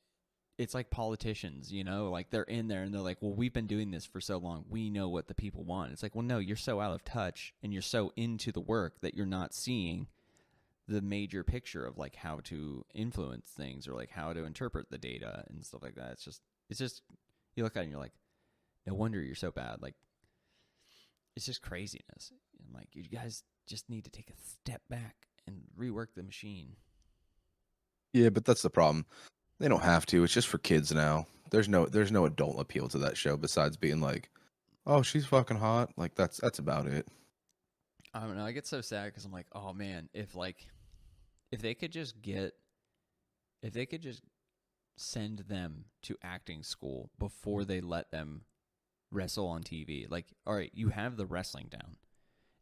it's like politicians, you know, like they're in there and they're like, well, we've been doing this for so long. We know what the people want. It's like, well, no, you're so out of touch and you're so into the work that you're not seeing the major picture of like how to influence things or like how to interpret the data and stuff like that. It's just, you look at it and you're like, no wonder you're so bad. Like, it's just craziness. I'm like, you guys just need to take a step back and rework the machine. Yeah, but that's the problem. They don't have to. It's just for kids now. There's no adult appeal to that show besides being like, oh, she's fucking hot. Like that's about it. I don't know. I get so sad because I'm like, oh man, if they could just send them to acting school before they let them wrestle on TV. Like, all right, you have the wrestling down.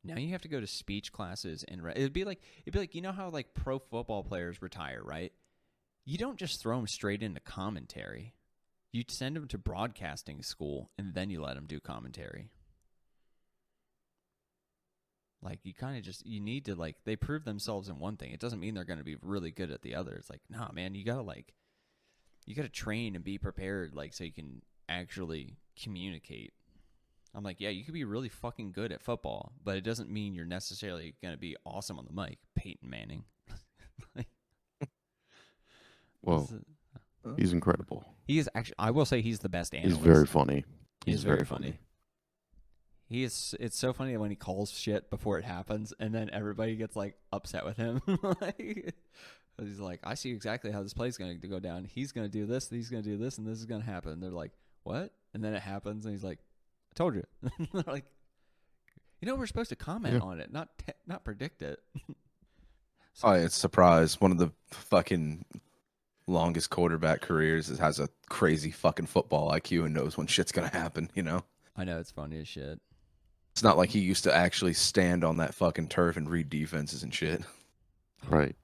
Now you have to go to speech classes and it'd be like you know how like pro football players retire, right? You don't just throw them straight into commentary. You send them to broadcasting school and then you let them do commentary. Like you kind of just you need to like they prove themselves in one thing. It doesn't mean they're going to be really good at the other. It's like, nah, man, you gotta train and be prepared, like so you can actually communicate. I'm like, yeah, you could be really fucking good at football, but it doesn't mean you're necessarily gonna be awesome on the mic. Peyton Manning. Like, Well, he's incredible. he is actually. I will say he's the best analyst. He's very funny. He's very funny. He is. It's so funny when he calls shit before it happens, and then everybody gets like upset with him. Like, he's like, I see exactly how this play's going to go down. He's going to do this. He's going to do this, and this is going to happen. They're like, what? And then it happens, and he's like, I told you. They're like, we're supposed to comment on it, not predict it. So, Oh, it's a surprise. One of the fucking longest quarterback careers has a crazy fucking football IQ and knows when shit's gonna happen. You know, I know it's funny as shit. it's not like he used to actually stand on that fucking turf and read defenses and shit. Right.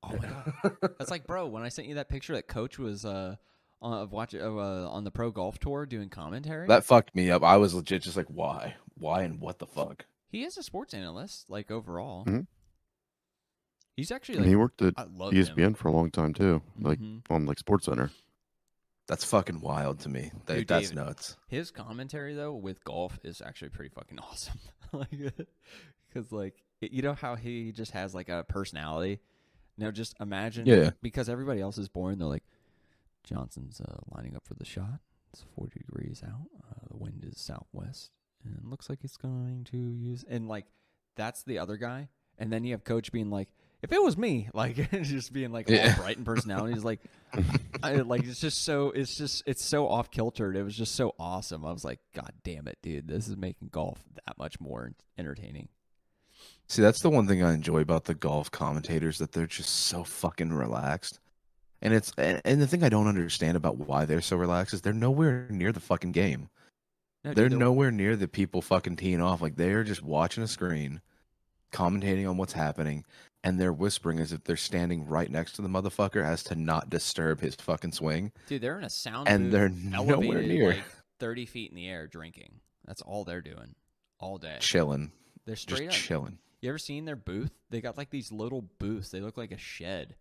Oh my god, that's like, bro. When I sent you that picture that Coach was on the pro golf tour doing commentary, That fucked me up. I was legit just like, why, and what the fuck? he is a sports analyst, like overall. Mm-hmm. He's actually And like, he worked at I love ESPN him. for a long time too, like Mhm. on like Sports Center. That's fucking wild to me. Dude, That's David, nuts. His commentary though with golf is actually pretty fucking awesome. Like, because like you know how he just has like a personality. Now just imagine, Yeah. because everybody else is boring. They're like, Johnson's lining up for the shot. It's 40 degrees out. The wind is southwest, and it looks like it's going to use. And like, that's the other guy. And then you have Coach being like, if it was me, like just being like all bright in personality. He's like, it's so off kiltered. It was just so awesome. I was like, God damn it, dude, this is making golf that much more entertaining. See, that's the one thing I enjoy about the golf commentators, that they're just so fucking relaxed. And the thing I don't understand about why they're so relaxed is they're nowhere near the fucking game. No, They're dude, nowhere near the people fucking teeing off. Like, they're just watching a screen, commentating on what's happening, and they're whispering as if they're standing right next to the motherfucker as to not disturb his fucking swing. Dude, they're in a sound And booth, they're nowhere elevated near. like 30 feet in the air, drinking. That's all they're doing all day. Chilling. They're Just straight up. chilling. You ever seen their booth? They got like these little booths. They look like a shed,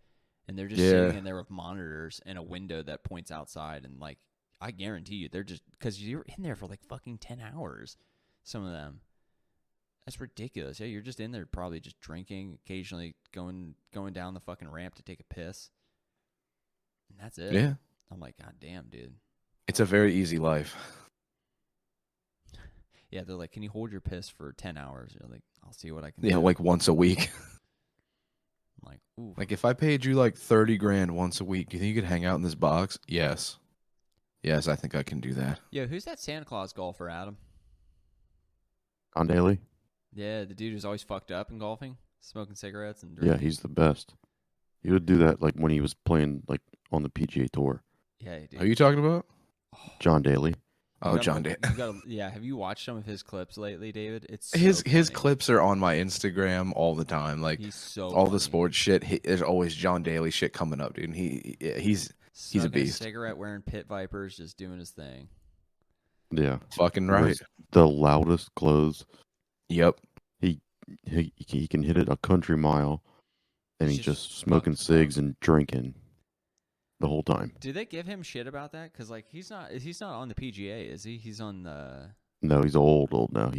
and they're just Yeah. sitting in there with monitors and a window that points outside. And like, I guarantee you, they're just because you're in there for like fucking 10 hours. Some of them. That's ridiculous. Yeah, you're just in there probably just drinking, occasionally going down the fucking ramp to take a piss. And that's it. Yeah. I'm like, God damn, dude. It's a very easy life. Yeah, they're like, can you hold your piss for 10 hours? You're like, I'll see what I can do. Yeah, like once a week. I'm like, ooh. Like, if I paid you like 30 grand once a week, do you think you could hang out in this box? Yes. Yes, I think I can do that. Yo, who's that Santa Claus golfer, Adam? On Daly? Yeah, the dude who's always fucked up in golfing, smoking cigarettes and Yeah, drinking. he's the best. He would do that like when he was playing like on the PGA Tour. Yeah, dude. Are you talking about? John Daly. Oh, John Dae. Yeah, have you watched some of his clips lately, David? It's so His funny. clips are on my Instagram all the time. Like, He's so all the funny. sports shit. There's always John Daly shit coming up, dude. And he's a Smoking beast. cigarette, wearing pit vipers, just doing his thing. Yeah. fucking right. Wears the loudest clothes. Yep. He can hit it a country mile, and He's he's just just smoking fucked up. cigs and drinking the whole time. Do they give him shit about that? Because like he's not on the PGA, is he? He's on the. No, he's old now.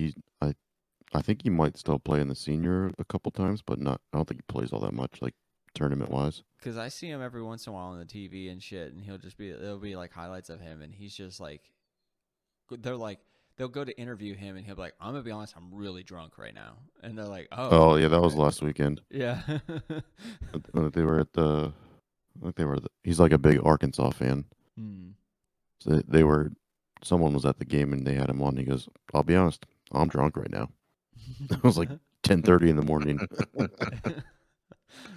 I think he might still play in the senior a couple times, but not. I don't think he plays all that much, like tournament wise. Because I see him every once in a while on the TV and shit, and there'll be like highlights of him, and he's just like, they're like, they'll go to interview him, and he'll be like, "I'm gonna be honest, I'm really drunk right now," and they're like, "Oh, Oh yeah, that was okay." last weekend. Yeah. They were at the. I think they were. He's like a big Arkansas fan. Hmm. So they were. Someone was at the game and they had him on. He goes, "I'll be honest, I'm drunk right now." It was like 10:30 in the morning.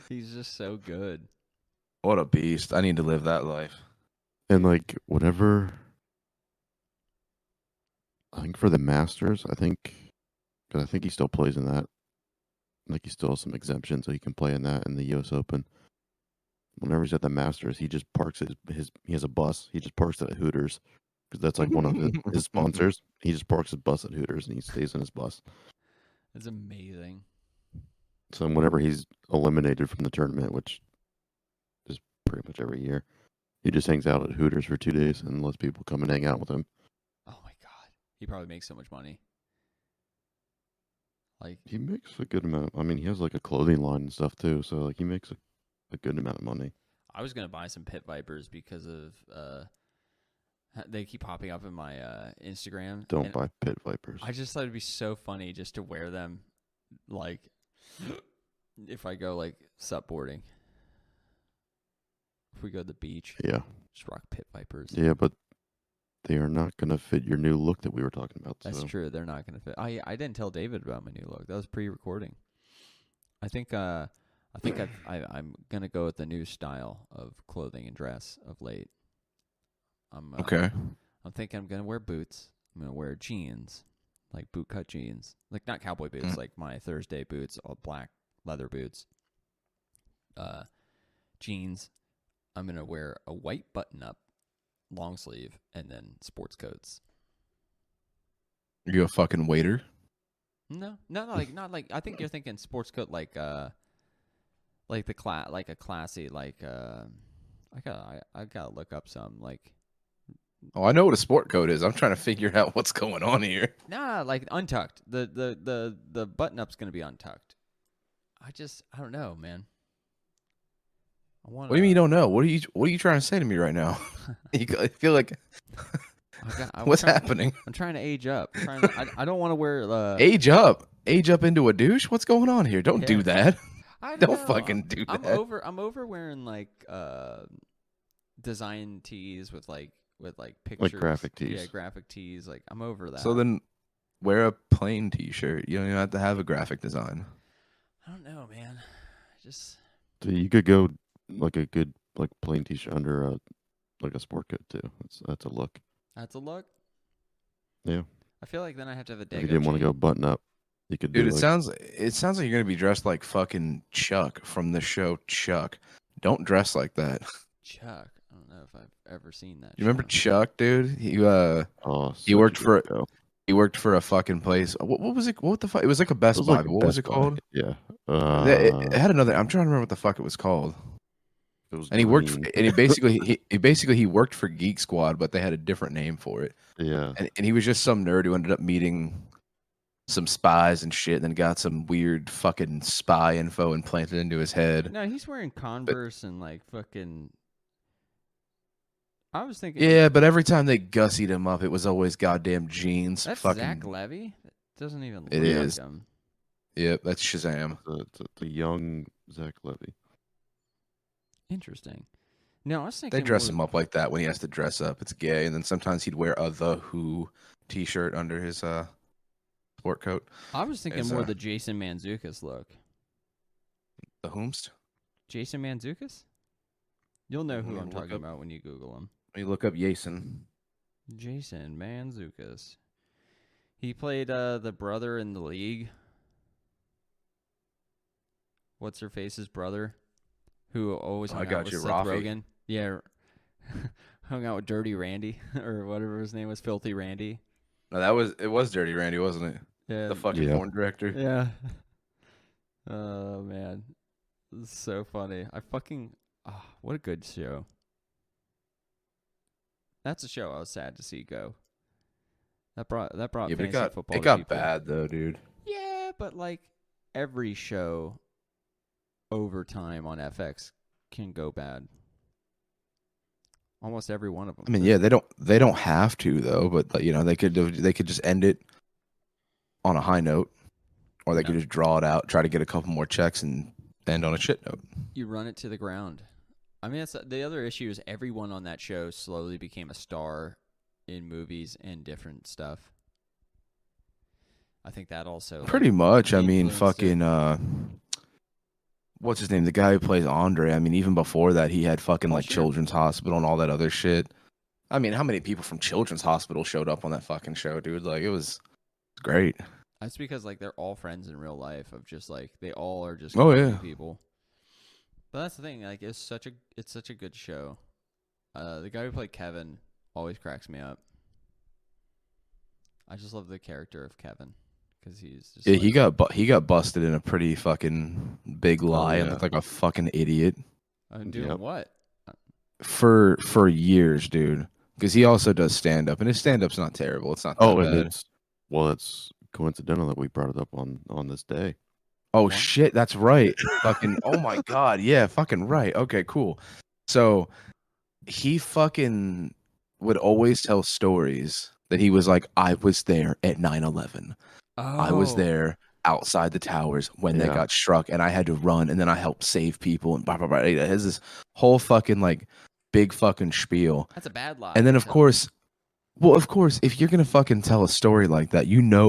He's just so good. What a beast! I need to live that life. And like whatever, I think for the Masters, because I think he still plays in that. Like he still has some exemptions, so he can play in that in the U.S. Open. Whenever he's at the Masters, he just parks his he has a bus. He just parks it at Hooters because that's like one of his sponsors. He just parks his bus at Hooters and he stays in his bus. It's amazing. So whenever he's eliminated from the tournament, which is pretty much every year, he just hangs out at Hooters for 2 days and lets people come and hang out with him. Oh my god, he probably makes so much money. Like He makes a good amount. I mean, he has like a clothing line and stuff too, so like he makes a good amount of money. I was gonna buy some pit vipers because of they keep popping up in my Instagram. Don't and buy pit vipers. I just thought it'd be so funny just to wear them, like if I go like supboarding. If we go to the beach, Yeah, just rock pit vipers. yeah, but they are not going to fit your new look that we were talking about. That's so. true. They're not gonna fit. I didn't tell David about my new look. That was pre-recording. I think I'm gonna go with the new style of clothing and dress of late. Okay. I'm thinking I'm gonna wear boots. I'm gonna wear jeans, like boot cut jeans, like not cowboy boots, like my Thursday boots, all black leather boots. Jeans. I'm gonna wear a white button up, long sleeve, and then sports coats. Are you a fucking waiter? No, not like. I think you're thinking sports coat like a classy I gotta look up some like. Oh, I know what a sport coat is. I'm trying to figure out what's going on here. Nah, like untucked. The button up's gonna be untucked. I don't know, man. What do you mean you don't know? What are you trying to say to me right now? I feel like what's happening? I'm trying to age up. I don't want to wear Age up into a douche. What's going on here? Don't do that. I Don't know. fucking do I'm that. over wearing like design tees with pictures, graphic tees. Yeah, graphic tees. Like I'm over that. So then, wear a plain T-shirt. You don't even have to have a graphic design. I don't know, man. Just So you could go like a good like plain t-shirt under a sport coat too. That's a look. that's a look. Yeah. I feel like then I have to have a If Dago you didn't want to chain. go button up, you could Dude, do it like, sounds like you're gonna be dressed like fucking Chuck from the show Chuck. Don't dress like that. Chuck. I don't know if I've ever seen that. You remember show. Chuck, dude? He he worked for a fucking place. What was it? What the fuck? It was like a Best Buy. But what was it called? Yeah. It had another. I'm trying to remember what the fuck it was called. It was And he worked. green. And he basically worked for Geek Squad, but they had a different name for it. Yeah. And he was just some nerd who ended up meeting some spies and shit, and then got some weird fucking spy info implanted into his head. No, he's wearing Converse and like fucking. I was thinking. Yeah, but every time they gussied him up, it was always goddamn jeans. That's fucking. Zach Levy. It doesn't even look It like is. him. Yep, that's Shazam. The young Zach Levy. Interesting. No, I was thinking They dress more- him up like that when he has to dress up. It's gay, and then sometimes he'd wear a The Who T-shirt under his sport coat. I was thinking is, more the Jason Mantzoukas look. The Whomst? Jason Mantzoukas? You'll know who Yeah, I'm look talking up- about when you Google him. Let me look up Jason. Jason Mantzoukas. He played the brother in the league. What's her face's brother? Who always hung I out got with you, Seth Rafi. Rogen. Yeah. Hung out with Dirty Randy or whatever his name was, Filthy Randy. No, it was Dirty Randy, wasn't it? Yeah. The fucking Yeah. porn director. Yeah. Oh man. This is so funny. What a good show. That's a show I was sad to see go. That brought Yeah, but fantasy football it to got people. bad though, dude. Yeah, but like every show over time on FX can go bad. Almost every one of them. I mean, yeah, they don't have to though, but like, they could just end it on a high note, or they could just draw it out, try to get a couple more checks, and end on a shit note. You run it to the ground. I mean, that's the other issue is everyone on that show slowly became a star in movies and different stuff. I think that also Pretty much. I mean, influenced it. fucking what's his name? The guy who plays Andre. I mean, even before that, he had fucking like sure. Children's Hospital and all that other shit. I mean, how many people from Children's Hospital showed up on that fucking show, dude? Like, it was great. That's because like they're all friends in real life of just like they all are just Oh, comedy yeah. people. But that's the thing, like it's such a good show. The guy who played Kevin always cracks me up. I just love the character of Kevin because he's just Yeah, like, he got busted in a pretty fucking big lie and yeah. looked like a fucking idiot I'm doing Yep. what? for years, dude. Because he also does stand up, and his stand up's not terrible. It's not that Oh, and bad. it's coincidental that we brought it up on this day. Oh What? shit, that's right. Fucking oh my god, yeah, fucking right. Okay, cool. So he fucking would always tell stories that he was like, I was there at 9/11. I was Oh, there outside the towers when they Yeah. got struck, and I had to run, and then I helped save people, and blah blah blah. It has this whole fucking like big fucking spiel. that's a bad lie. And then to of tell. course, well, of course, if you're gonna fucking tell a story like that,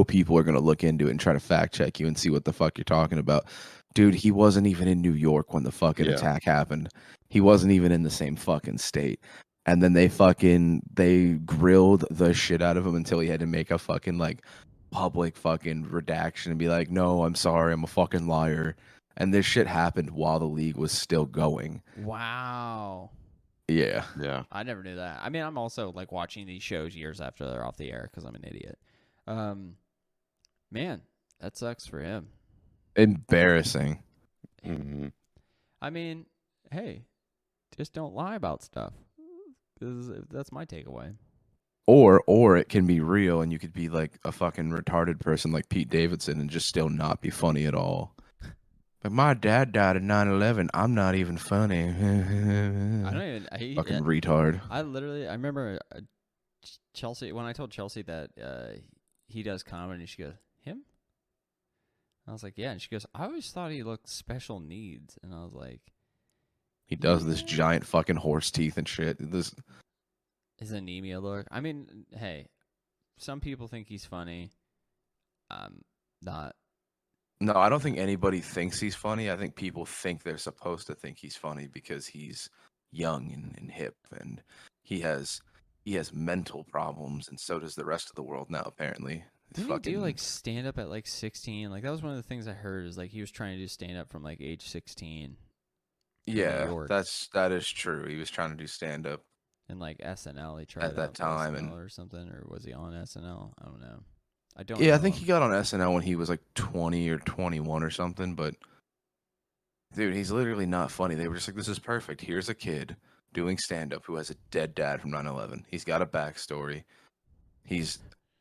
people are gonna look into it and try to fact check you and see what the fuck you're talking about. Dude, he wasn't even in New York when the fucking Yeah. attack happened. He wasn't even in the same fucking state. And then they grilled the shit out of him until he had to make a fucking like public fucking redaction and be like, "No, I'm sorry, I'm a fucking liar." And this shit happened while the league was still going. Wow. Yeah. Yeah. I never knew that. I mean, I'm also like watching these shows years after they're off the air because I'm an idiot. Man, that sucks for him. Embarrassing. hmm I mean, hey, just don't lie about stuff. That's my takeaway. Or it can be real and you could be like a fucking retarded person like Pete Davidson and just still not be funny at all. But my dad died in 9/11. I'm not even funny. I don't even. Fucking retard. I remember Chelsea when I told Chelsea that he does comedy. She goes, "Him?" I was like, "Yeah," and she goes, "I always thought he looked special needs," and I was like, He does this giant fucking horse teeth and shit. This "His anemia look." I mean, hey, some people think he's funny. Not. No, I don't think anybody thinks he's funny. I think people think they're supposed to think he's funny because he's young and hip and he has mental problems and so does the rest of the world now apparently. It's Didn't he do like stand up at like 16? Like that was one of the things I heard is like he was trying to do stand up from like age 16. in New yeah, York. that is true. He was trying to do stand up. And like SNL, he tried At that out for time, SNL and- or something, or was he on SNL? I don't know. I don't. Yeah, I know think him. he got on SNL when he was like 20 or 21 or something, but dude, he's literally not funny. They were just like, this is perfect. Here's a kid doing stand up who has a dead dad from 9/11. He's got a backstory. He's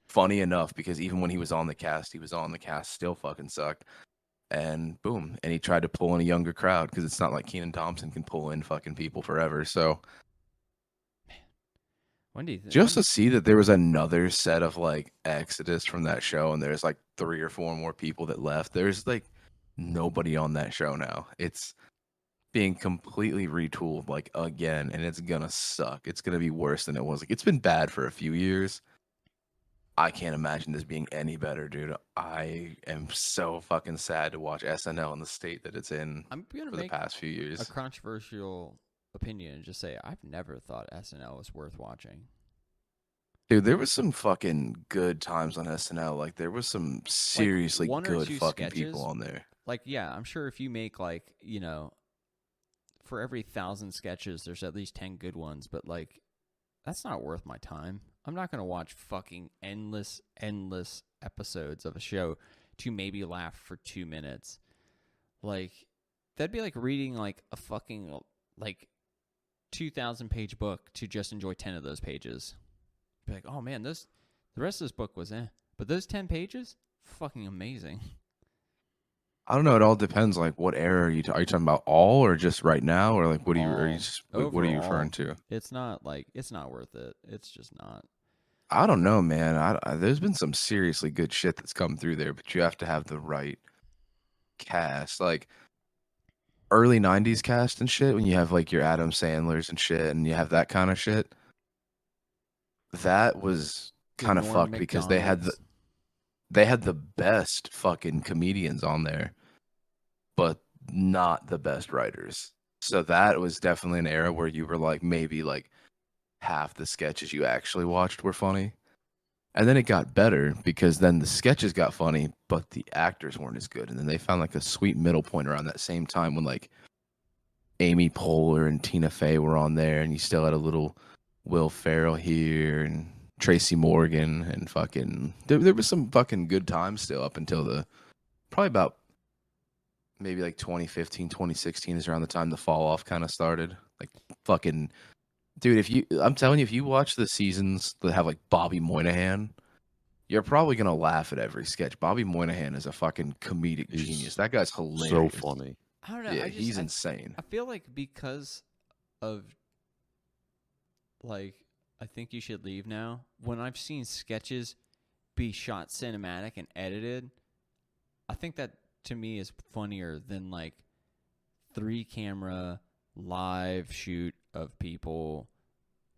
funny enough because even when he was on the cast, still fucking sucked. And boom, and he tried to pull in a younger crowd because it's not like Kenan Thompson can pull in fucking people forever. So When do you just to see that there was another set of like exodus from that show and there's like 3 or 4 more people that left. There's like nobody on that show now. It's being completely retooled like again and it's gonna suck. It's gonna be worse than it was. Like it's been bad for a few years. I can't imagine this being any better, dude. I am so fucking sad to watch SNL in the state that it's in I'm gonna for the make past few years. a controversial opinion and just say I've never thought SNL was worth watching. Dude, there was some fucking good times on SNL. Like there was some seriously one or good two fucking sketches. people on there. Like, yeah, I'm sure if you make like for every 1,000 sketches, there's at least 10 good ones. But like, that's not worth my time. I'm not gonna watch fucking endless episodes of a show to maybe laugh for 2 minutes. Like, that'd be like reading like a fucking like 2,000-page book to just enjoy 10 of those pages. Be like, oh man, the rest of this book was but those 10 pages, fucking amazing. I don't know. It all depends. Like, what era are you talking about? All or just right now, or like, what are you All just what are you referring overall, to? it's not worth it. It's just not. I don't know, man. There's been some seriously good shit that's come through there, but you have to have the right cast. Like early '90s cast and shit. When you have like your Adam Sandlers and shit, and you have that kind of shit, that was The kind of Norm fucked because McDonald's. they had the best fucking comedians on there, but not the best writers. So that was definitely an era where you were like maybe like half the sketches you actually watched were funny. And then it got better because then the sketches got funny, but the actors weren't as good. And then they found like a sweet middle point around that same time when like Amy Poehler and Tina Fey were on there, and you still had a little Will Ferrell here and Tracy Morgan and fucking there was some fucking good times still up until the probably about maybe like 2015, 2016 is around the time the fall off kind of started. Like fucking dude, I'm telling you, if you watch the seasons that have like Bobby Moynihan, you're probably gonna laugh at every sketch. Bobby Moynihan is a fucking comedic He's genius. That guy's so hilarious. funny. I don't know. Yeah, he's insane. I feel like because of like I think you should leave now. When I've seen sketches be shot cinematic and edited, I think that to me is funnier than like 3 camera live shoot of people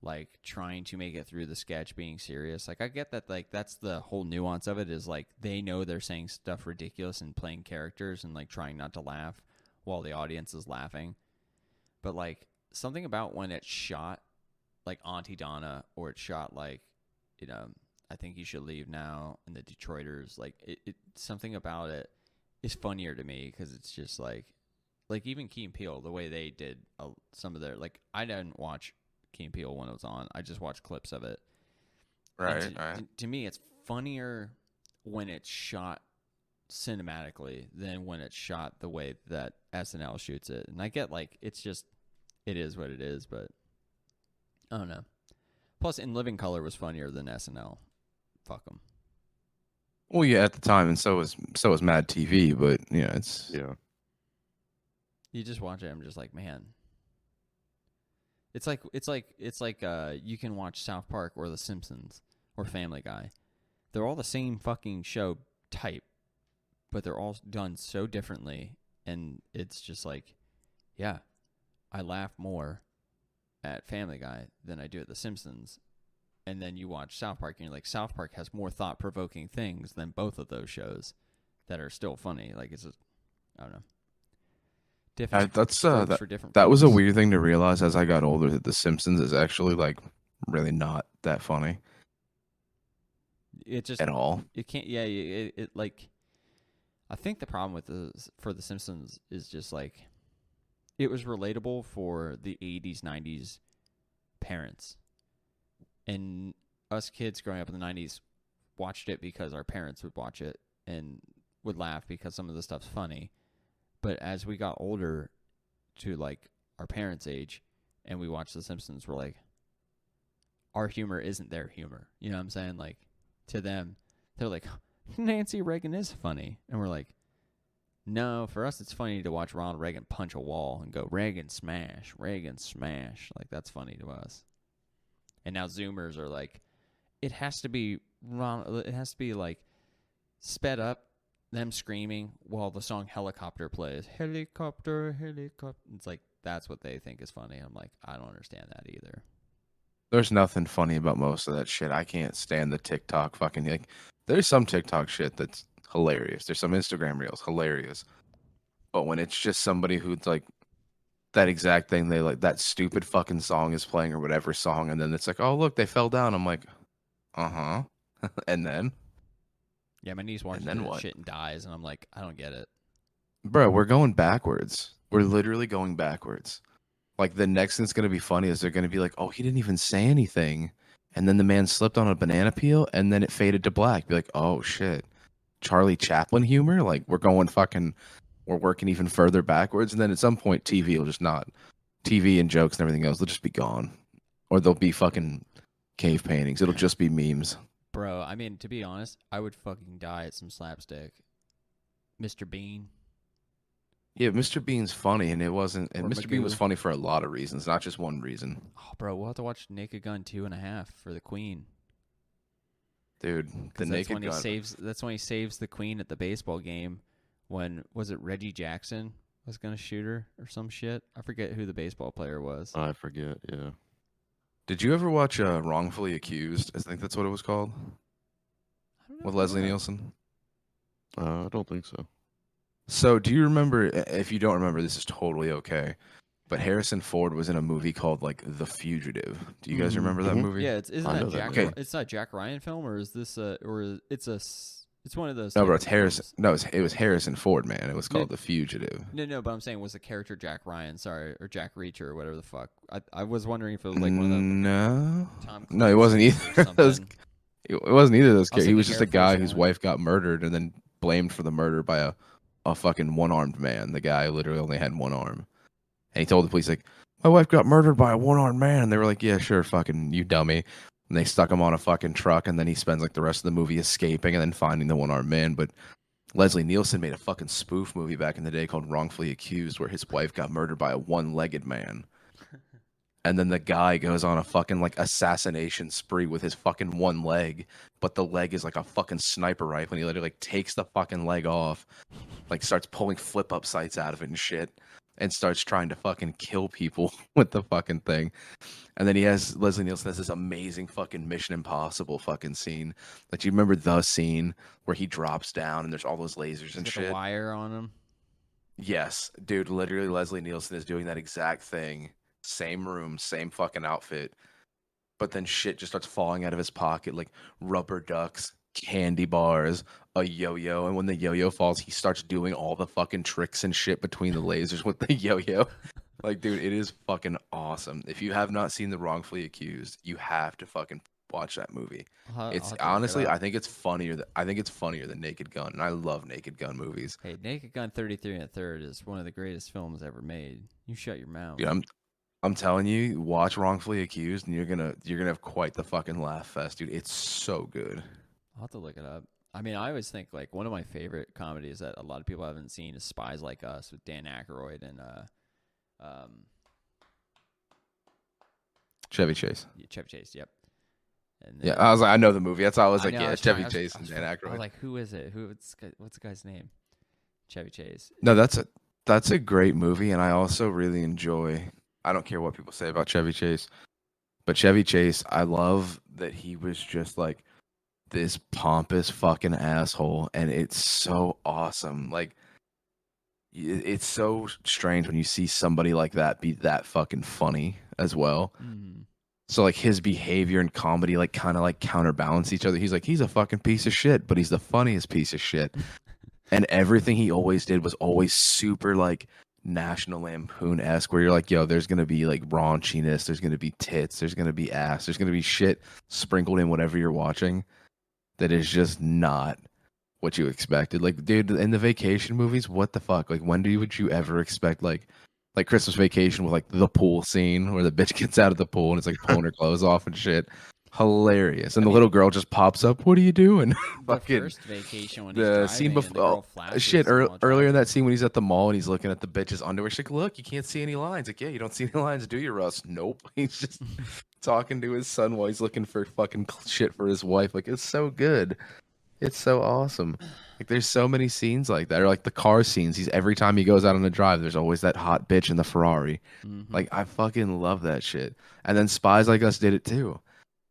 like trying to make it through the sketch being serious. Like I get that like that's the whole nuance of it is like they know they're saying stuff ridiculous and playing characters and like trying not to laugh while the audience is laughing. But like something about when it's shot like Auntie Donna or it's shot like, you know, I think you should leave now and the Detroiters, like it something about it is funnier to me because it's just like even Key and Peele, the way they did some of their like I didn't watch Key and Peele when it was on. I just watched clips of it. Right, To me, it's funnier when it's shot cinematically than when it's shot the way that SNL shoots it. And I get like it's just it is what it is, but I don't know. Plus, In Living Color was funnier than SNL. Fuck them. Well, yeah, at the time, and so was Mad TV, but yeah, it's Yeah. You just watch it, I'm just like, man. It's like you can watch South Park or The Simpsons or Family Guy. They're all the same fucking show type, but they're all done so differently, and it's just like, yeah, I laugh more at Family Guy than I do at The Simpsons. And then you watch South Park, and you're like, South Park has more thought-provoking things than both of those shows that are still funny. Like it's just, I don't know. Different that's strokes for different that was a folks. weird thing to realize as I got older that The Simpsons is actually like really not that funny It just at all. it can't. Yeah, it like. I think the problem with for The Simpsons is just like it was relatable for the 80s, 90s parents. And us kids growing up in the 90s watched it because our parents would watch it and would laugh because some of the stuff's funny. But as we got older to like our parents' age and we watched The Simpsons, we're like, our humor isn't their humor. You know what I'm saying? Like to them, they're like, Nancy Reagan is funny. And we're like, no, for us, it's funny to watch Ronald Reagan punch a wall and go, Reagan smash, Reagan smash. Like, that's funny to us. And now Zoomers are like, it has to be like sped up, them screaming while the song Helicopter plays. Helicopter, helicopter. It's like, that's what they think is funny. I'm like, I don't understand that either. There's nothing funny about most of that shit. I can't stand the TikTok fucking like. There's some TikTok shit that's hilarious. There's some Instagram reels hilarious, but when it's just somebody who's like that exact thing, they like that stupid fucking song is playing or whatever song, and then it's like, oh look, they fell down. I'm like, and then Yeah, my niece watches then that what? shit and dies, and I'm like, I don't get it. Bro, we're going backwards. We're literally going backwards. Like the next thing's gonna be funny is they're gonna be like, oh, he didn't even say anything, and then the man slipped on a banana peel, and then it faded to black. Be like, oh shit, Charlie Chaplin humor. Like we're working even further backwards, and then at some point, TV will just not. TV and jokes and everything else, they'll just be gone, or they'll be fucking cave paintings. It'll just be memes. Bro, I mean, to be honest, I would fucking die at some slapstick. Mr. Bean. Yeah, Mr. Bean's funny, and it wasn't. And Or Mr. Bean was Magoo. funny for a lot of reasons, not just one reason. Oh, bro, we'll have to watch Naked Gun 2.5 for the Queen. Dude, the Because Naked Gun. That's when he saves the Queen at the baseball game. When was it Reggie Jackson was gonna shoot her or some shit? I forget who the baseball player was. I forget. Yeah. Did you ever watch Wrongfully Accused? I think that's what it was called, I don't know with if I Leslie have. Nielsen. I don't think so. So, do you remember? If you don't remember, this is totally okay. But Harrison Ford was in a movie called like The Fugitive. Do you guys Mhm. remember that Mhm. movie? Yeah, isn't I that know that Jack? movie. Okay. It's not Jack Ryan film, or is this it's one of those. No, type bro, of it's Harrison. films. No, it was Harrison Ford, man. It was Yeah. called The Fugitive. No, but I'm saying was the character Jack Ryan, sorry, or Jack Reacher or whatever the fuck. I was wondering if it was like one of them No, Tom no, it wasn't Clancy's either. or something. It wasn't either of those I was characters. He was thinking just a Air Force guy whose One. wife got murdered and then blamed for the murder by a fucking one-armed man. The guy literally only had one arm. And he told the police, like, my wife got murdered by a one-armed man. And they were like, yeah, sure, fucking you dummy. And they stuck him on a fucking truck, and then he spends like the rest of the movie escaping and then finding the one-armed man. But Leslie Nielsen made a fucking spoof movie back in the day called Wrongfully Accused, where his wife got murdered by a one-legged man. And then the guy goes on a fucking like assassination spree with his fucking one leg, but the leg is like a fucking sniper rifle. And he literally like takes the fucking leg off, like starts pulling flip up sights out of it and shit, and starts trying to fucking kill people with the fucking thing. And then Leslie Nielsen has this amazing fucking Mission Impossible fucking scene. Like, you remember the scene where he drops down and there's all those lasers He's and got shit? the wire on him. Yes, dude, literally Leslie Nielsen is doing that exact thing. Same room, same fucking outfit. But then shit just starts falling out of his pocket, like rubber ducks, candy bars, a yo-yo. And when the yo-yo falls, he starts doing all the fucking tricks and shit between the lasers with the yo-yo. Like, dude, it is fucking awesome. If you have not seen The Wrongfully Accused, you have to fucking watch that movie. I'll It's have to look it honestly, up. I think it's funnier. I think it's funnier than Naked Gun, and I love Naked Gun movies. Hey, Naked Gun 33 and a third is one of the greatest films ever made. You shut your mouth. Dude, I'm telling you, watch Wrongfully Accused, and you're gonna have quite the fucking laugh fest, dude. It's so good. I'll have to look it up. I mean, I always think like one of my favorite comedies that a lot of people haven't seen is Spies Like Us with Dan Aykroyd and Chevy Chase. Chevy Chase. Yep. And Yeah, then- I was like, I know the movie. That's how I was I like, know, yeah, I was Chevy trying- Chase I and was Dan I Aykroyd. was like, who is it? What's the guy's name? Chevy Chase. No, that's a great movie, and I also really enjoy. I don't care what people say about Chevy Chase, but Chevy Chase, I love that he was just like this pompous fucking asshole, and it's so awesome. Like, it's so strange when you see somebody like that be that fucking funny as well. Mm. So like his behavior and comedy like kind of like counterbalance each other. He's like, he's a fucking piece of shit, but he's the funniest piece of shit. And everything he always did was always super like National Lampoon-esque, where you're like, yo, there's gonna be like raunchiness, there's gonna be tits, there's gonna be ass, there's gonna be shit sprinkled in whatever you're watching that is just not what you expected. Like, dude, in the vacation movies, what the fuck? Like, when would you ever expect like Christmas Vacation with like the pool scene where the bitch gets out of the pool and it's like pulling her clothes off and shit? Hilarious. And I the mean- little girl just pops up. What are you doing? The Fucking first vacation when he's the driving scene and the before. girl Oh, flashes shit! him while Earlier in driving. that scene when he's at the mall and he's looking at the bitch's underwear, she's like, "Look, you can't see any lines." Like, yeah, you don't see any lines, do you, Russ? Nope. He's just talking to his son while he's looking for fucking shit for his wife. Like, it's so good. It's so awesome. Like, there's so many scenes like that, or like the car scenes. Every time he goes out on a drive, there's always that hot bitch in the Ferrari. Mhm. Like, I fucking love that shit. And then Spies Like Us did it too.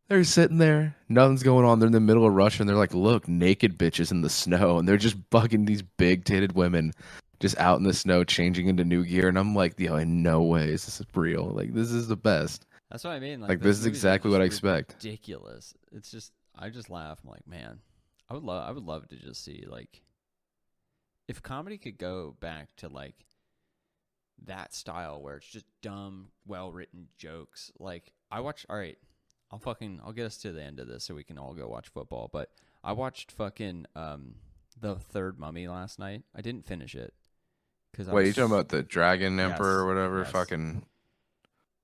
They're sitting there, nothing's going on. They're in the middle of Russia, and they're like, look, naked bitches in the snow. And they're just bugging these big titted women just out in the snow, changing into new gear. And I'm like, yo, in no way is this real. Like, this is the best. That's what I mean. Like, those this is movies are exactly what I just expect. Ridiculous. It's just I just laugh. I'm like, man, I would love to just see like if comedy could go back to like that style where it's just dumb, well written jokes. Like I watch. All right, I'll get us to the end of this so we can all go watch football. But I watched fucking the third Mummy last night. I didn't finish it because Wait, you talking about the Dragon Emperor Yes, or whatever? yes. Fucking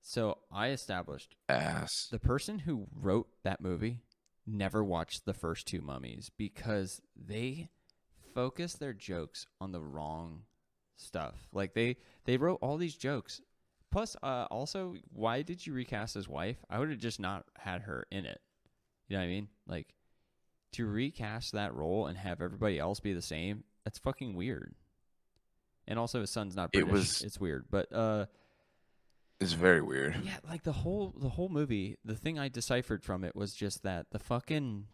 So I established ass. the person who wrote that movie never watched the first two Mummies because they focus their jokes on the wrong stuff. Like they wrote all these jokes. Plus, also, why did you recast his wife? I would have just not had her in it. You know what I mean? Like, to recast that role and have everybody else be the same, that's fucking weird. And also, his son's not British. It's weird, but It's very weird. yeah, like the whole movie. The thing I deciphered from it was just that the fucking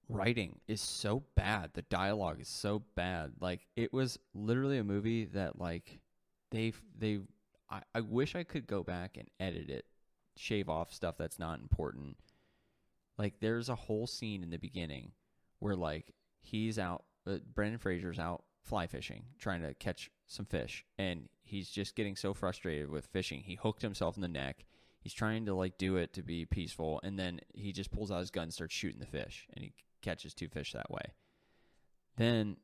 writing is so bad. The dialogue is so bad. Like, it was literally a movie that like they I wish I could go back and edit it, shave off stuff that's not important. Like, there's a whole scene in the beginning where like he's out, Brendan Fraser's out fly fishing, trying to catch some fish, and he's just getting so frustrated with fishing. He hooked himself in the neck. He's trying to like do it to be peaceful, and then he just pulls out his gun and starts shooting the fish, and he catches 2 fish that way. Then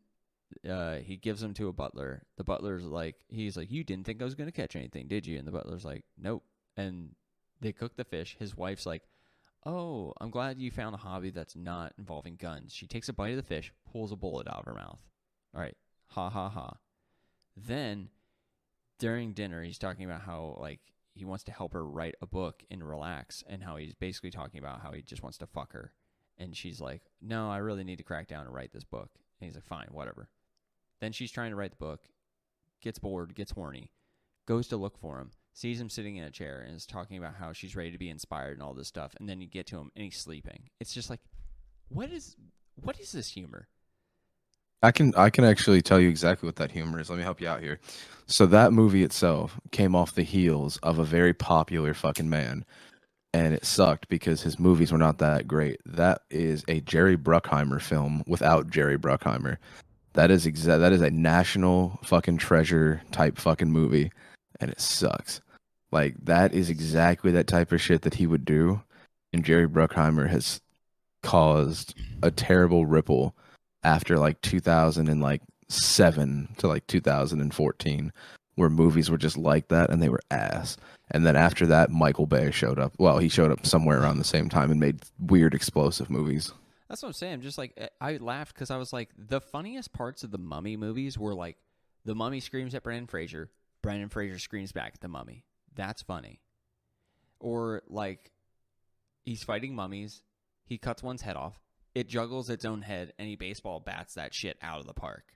he gives them to a butler. The butler's like, he's like, you didn't think I was going to catch anything, did you? And the butler's like, nope. And they cook the fish. His wife's like, oh, I'm glad you found a hobby that's not involving guns. She takes a bite of the fish, pulls a bullet out of her mouth. All right, ha ha ha. Then during dinner, he's talking about how like he wants to help her write a book and relax, and how he's basically talking about how he just wants to fuck her. And she's like, no, I really need to crack down and write this book. And he's like, fine, whatever. Then she's trying to write the book, gets bored, gets horny, goes to look for him, sees him sitting in a chair, and is talking about how she's ready to be inspired and all this stuff. And then you get to him, and he's sleeping. It's just like, what is this humor? I can actually tell you exactly what that humor is. Let me help you out here. So that movie itself came off the heels of a very popular fucking man, and it sucked because his movies were not that great. That is a Jerry Bruckheimer film without Jerry Bruckheimer. That is a national fucking treasure type fucking movie, and it sucks. Like, that is exactly that type of shit that he would do, and Jerry Bruckheimer has caused a terrible ripple after like 2007 to like 2014, where movies were just like that and they were ass. And then after that, Michael Bay showed up. Well, he showed up somewhere around the same time and made weird explosive movies. That's what I'm saying. Just like, I laughed because I was like, the funniest parts of the Mummy movies were like, the Mummy screams at Brendan Fraser screams back at the Mummy. That's funny. Or like, he's fighting mummies, he cuts one's head off, it juggles its own head, and he baseball bats that shit out of the park.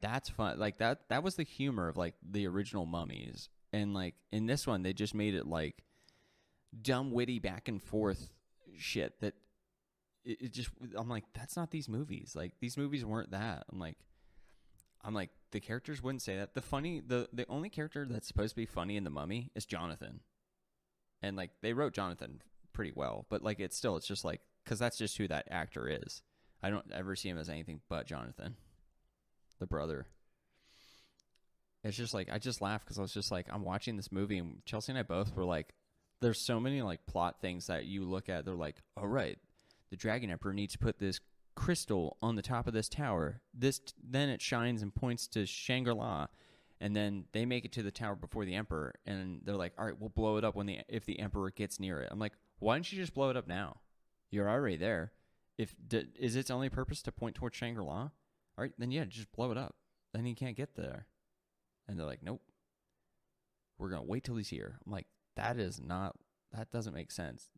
That's fun. Like, that was the humor of like the original Mummies. And like in this one, they just made it like dumb, witty, back and forth shit that it just, I'm like, that's not these movies. Like, these movies weren't that. I'm like, the characters wouldn't say that. The only character that's supposed to be funny in The Mummy is Jonathan. And like, they wrote Jonathan pretty well, but like, it's just like, because that's just who that actor is. I don't ever see him as anything but Jonathan, the brother. It's just like, I just laughed because I was just like, I'm watching this movie, and Chelsea and I both were like, there's so many like plot things that you look at, they're like, all right, the Dragon Emperor needs to put this crystal on the top of this tower. Then it shines and points to Shangri-La. And then they make it to the tower before the Emperor, and they're like, all right, we'll blow it up if the Emperor gets near it. I'm like, why don't you just blow it up now? You're already there. Is its only purpose to point towards Shangri-La? All right, then yeah, just blow it up. Then he can't get there. And they're like, nope. We're going to wait till he's here. I'm like, that doesn't make sense.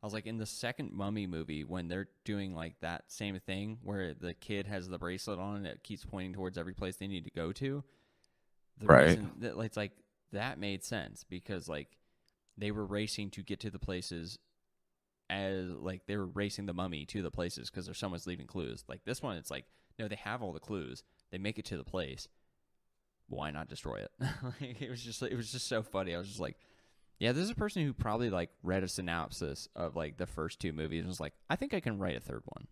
I was like, in the second Mummy movie, when they're doing like that same thing where the kid has the bracelet on and it keeps pointing towards every place they need to go to. The reason that it's like, that made sense because like they were racing to get to the places as like they were racing the mummy to the places because there's someone's leaving clues. Like this one, it's like, no, they have all the clues. They make it to the place. Why not destroy it? Like, it was just so funny. I was just like, yeah, this is a person who probably like read a synopsis of like the first 2 movies and was like, I think I can write a third one.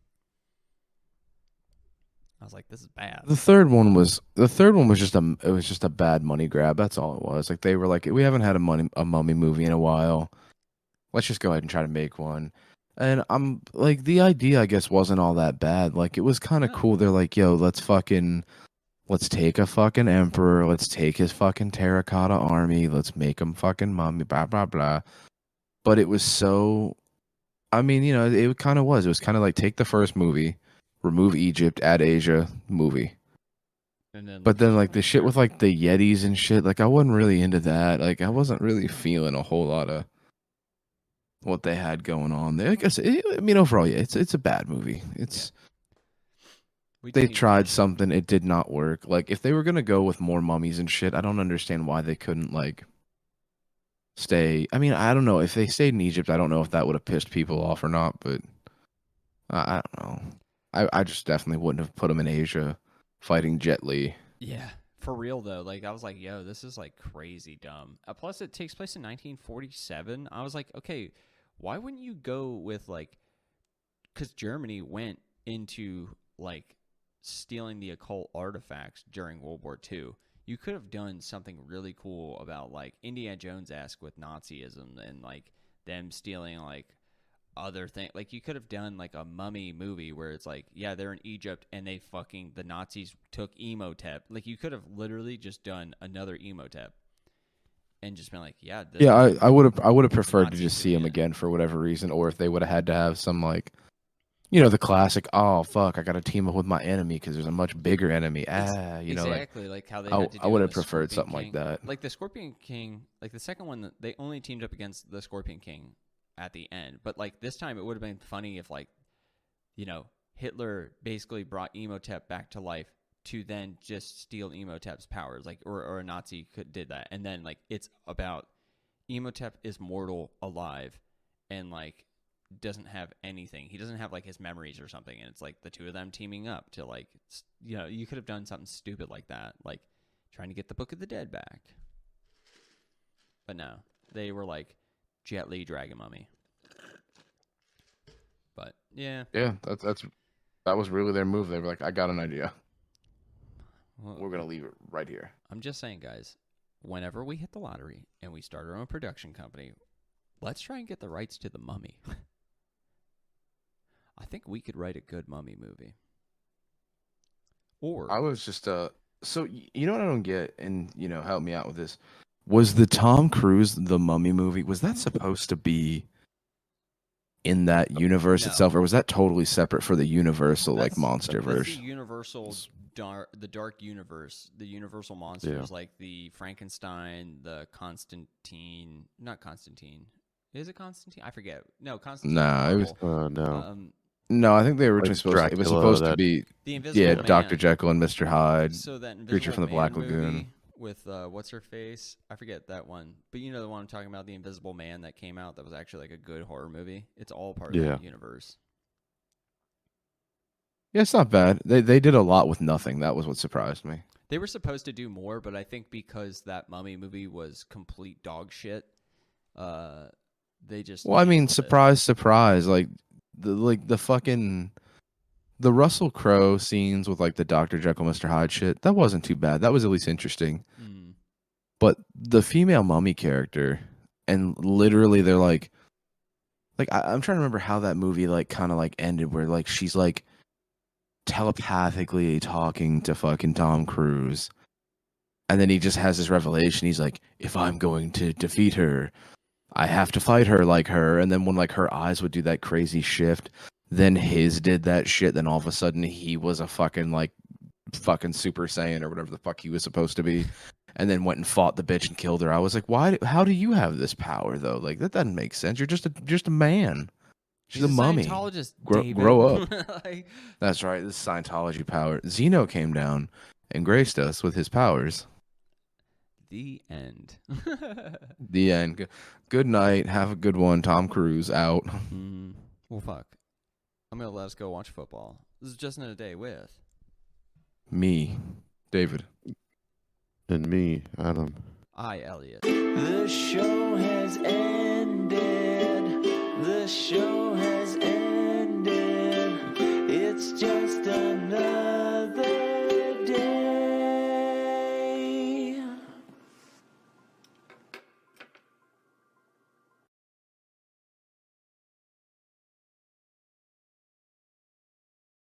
I was like, this is bad. The third one was just a bad money grab. That's all it was. Like, they were like, we haven't had a mummy movie in a while. Let's just go ahead and try to make one. And I'm like, the idea, I guess, wasn't all that bad. Like, it was kind of cool. They're like, yo, let's take a fucking emperor. Let's take his fucking terracotta army. Let's make him fucking mummy, blah, blah, blah. But it was so, I mean, you know, it kind of was. It was kind of like, take the first movie, remove Egypt, add Asia, movie. And then, But then like the shit with like the Yetis and shit, like I wasn't really into that. Like I wasn't really feeling a whole lot of what they had going on there. I guess I mean overall, yeah, it's a bad movie. It's we do they need to tried finish it. something, it did not work. Like if they were gonna go with more mummies and shit, I don't understand why they couldn't like stay. I mean, I don't know if they stayed in Egypt. I don't know if that would have pissed people off or not, but I don't know. I just definitely wouldn't have put them in Asia fighting Jet Li. Yeah, for real though. Like I was like, yo, this is like crazy dumb. Plus, it takes place in 1947. I was like, okay, why wouldn't you go with like, because Germany went into like stealing the occult artifacts during World War II. You could have done something really cool about like Indiana Jones-esque with Nazism and like them stealing like other thing. Like you could have done like a mummy movie where it's like, yeah, they're in Egypt and the Nazis took Emotep. Like you could have literally just done another Emotep and just been like, yeah, Yeah, I would have preferred to Nazis just see him doing it. again for whatever reason, or if they would have had to have some like, you know, the classic. Oh fuck, I got to team up with my enemy because there's a much bigger enemy. You know, like exactly like how they I had to do I would in have the preferred Scorpion something like King. that. Like the Scorpion King, like the second one, they only teamed up against the Scorpion King at the end. But like this time, it would have been funny if like, you know, Hitler basically brought Emotep back to life to then just steal Emotep's powers, like or a Nazi did that, and then like it's about Emotep is mortal, alive, and like doesn't have anything. He doesn't have like his memories or something, and it's like the two of them teaming up to like, you know, you could have done something stupid like that, like trying to get the Book of the Dead back. But no, they were like Jet Li Dragon Mummy. But yeah, Yeah, that was really their move. They were like, I got an idea. well, We're gonna leave it right here. I'm just saying, guys, whenever we hit the lottery and we start our own production company, let's try and get the rights to the Mummy. I think we could write a good Mummy movie. Or I was just so you know what I don't get, and you know, help me out with this. Was the Tom Cruise the Mummy movie? Was that supposed to be in that universe No. itself, or was that totally separate for the Universal like That's MonsterVerse? the Universal the dark universe, the Universal monsters like the Frankenstein, the not Constantine. Is it Constantine? I forget. No, Constantine. Nah, it was Marvel. no. I think they were originally supposed. It was Dracula, supposed to that- be The Invisible Man. Dr. Jekyll and Mr. Hyde, So that Invisible Creature from the Man Black movie Lagoon. with what's her face? I forget that one, but you know the one I'm talking about, the Invisible Man that came out that was actually like a good horror movie. It's all part of that universe. Yeah, it's not bad. They did a lot with nothing. That was what surprised me. They were supposed to do more, but I think because that Mummy movie was complete dog shit, they just Well, I mean, canceled it. surprise, surprise. Like the fucking the Russell Crowe scenes with like the Dr. Jekyll, Mr. Hyde shit. That wasn't too bad. That was at least interesting. Mm. But the female mummy character, and literally they're like I'm trying to remember how that movie like kind of like ended, where like she's like telepathically talking to fucking Tom Cruise, and then he just has this revelation. He's like, if I'm going to defeat her, I have to fight her like her. And then when like her eyes would do that crazy shift, then his did that shit. Then all of a sudden he was a fucking Super Saiyan or whatever the fuck he was supposed to be, and then went and fought the bitch and killed her. I was like, why? How do you have this power though? Like that doesn't make sense. You're just a man. She's a mummy. Scientologist, Grow up. Like, That's right. This is Scientology power. Zeno came down and graced us with his powers. the end. The end. Good night. Have a good one. Tom Cruise out. Well, fuck. I'm gonna let us go watch football. This is just another day with Me, David. And me, Adam. Elliot. The show has ended. The show has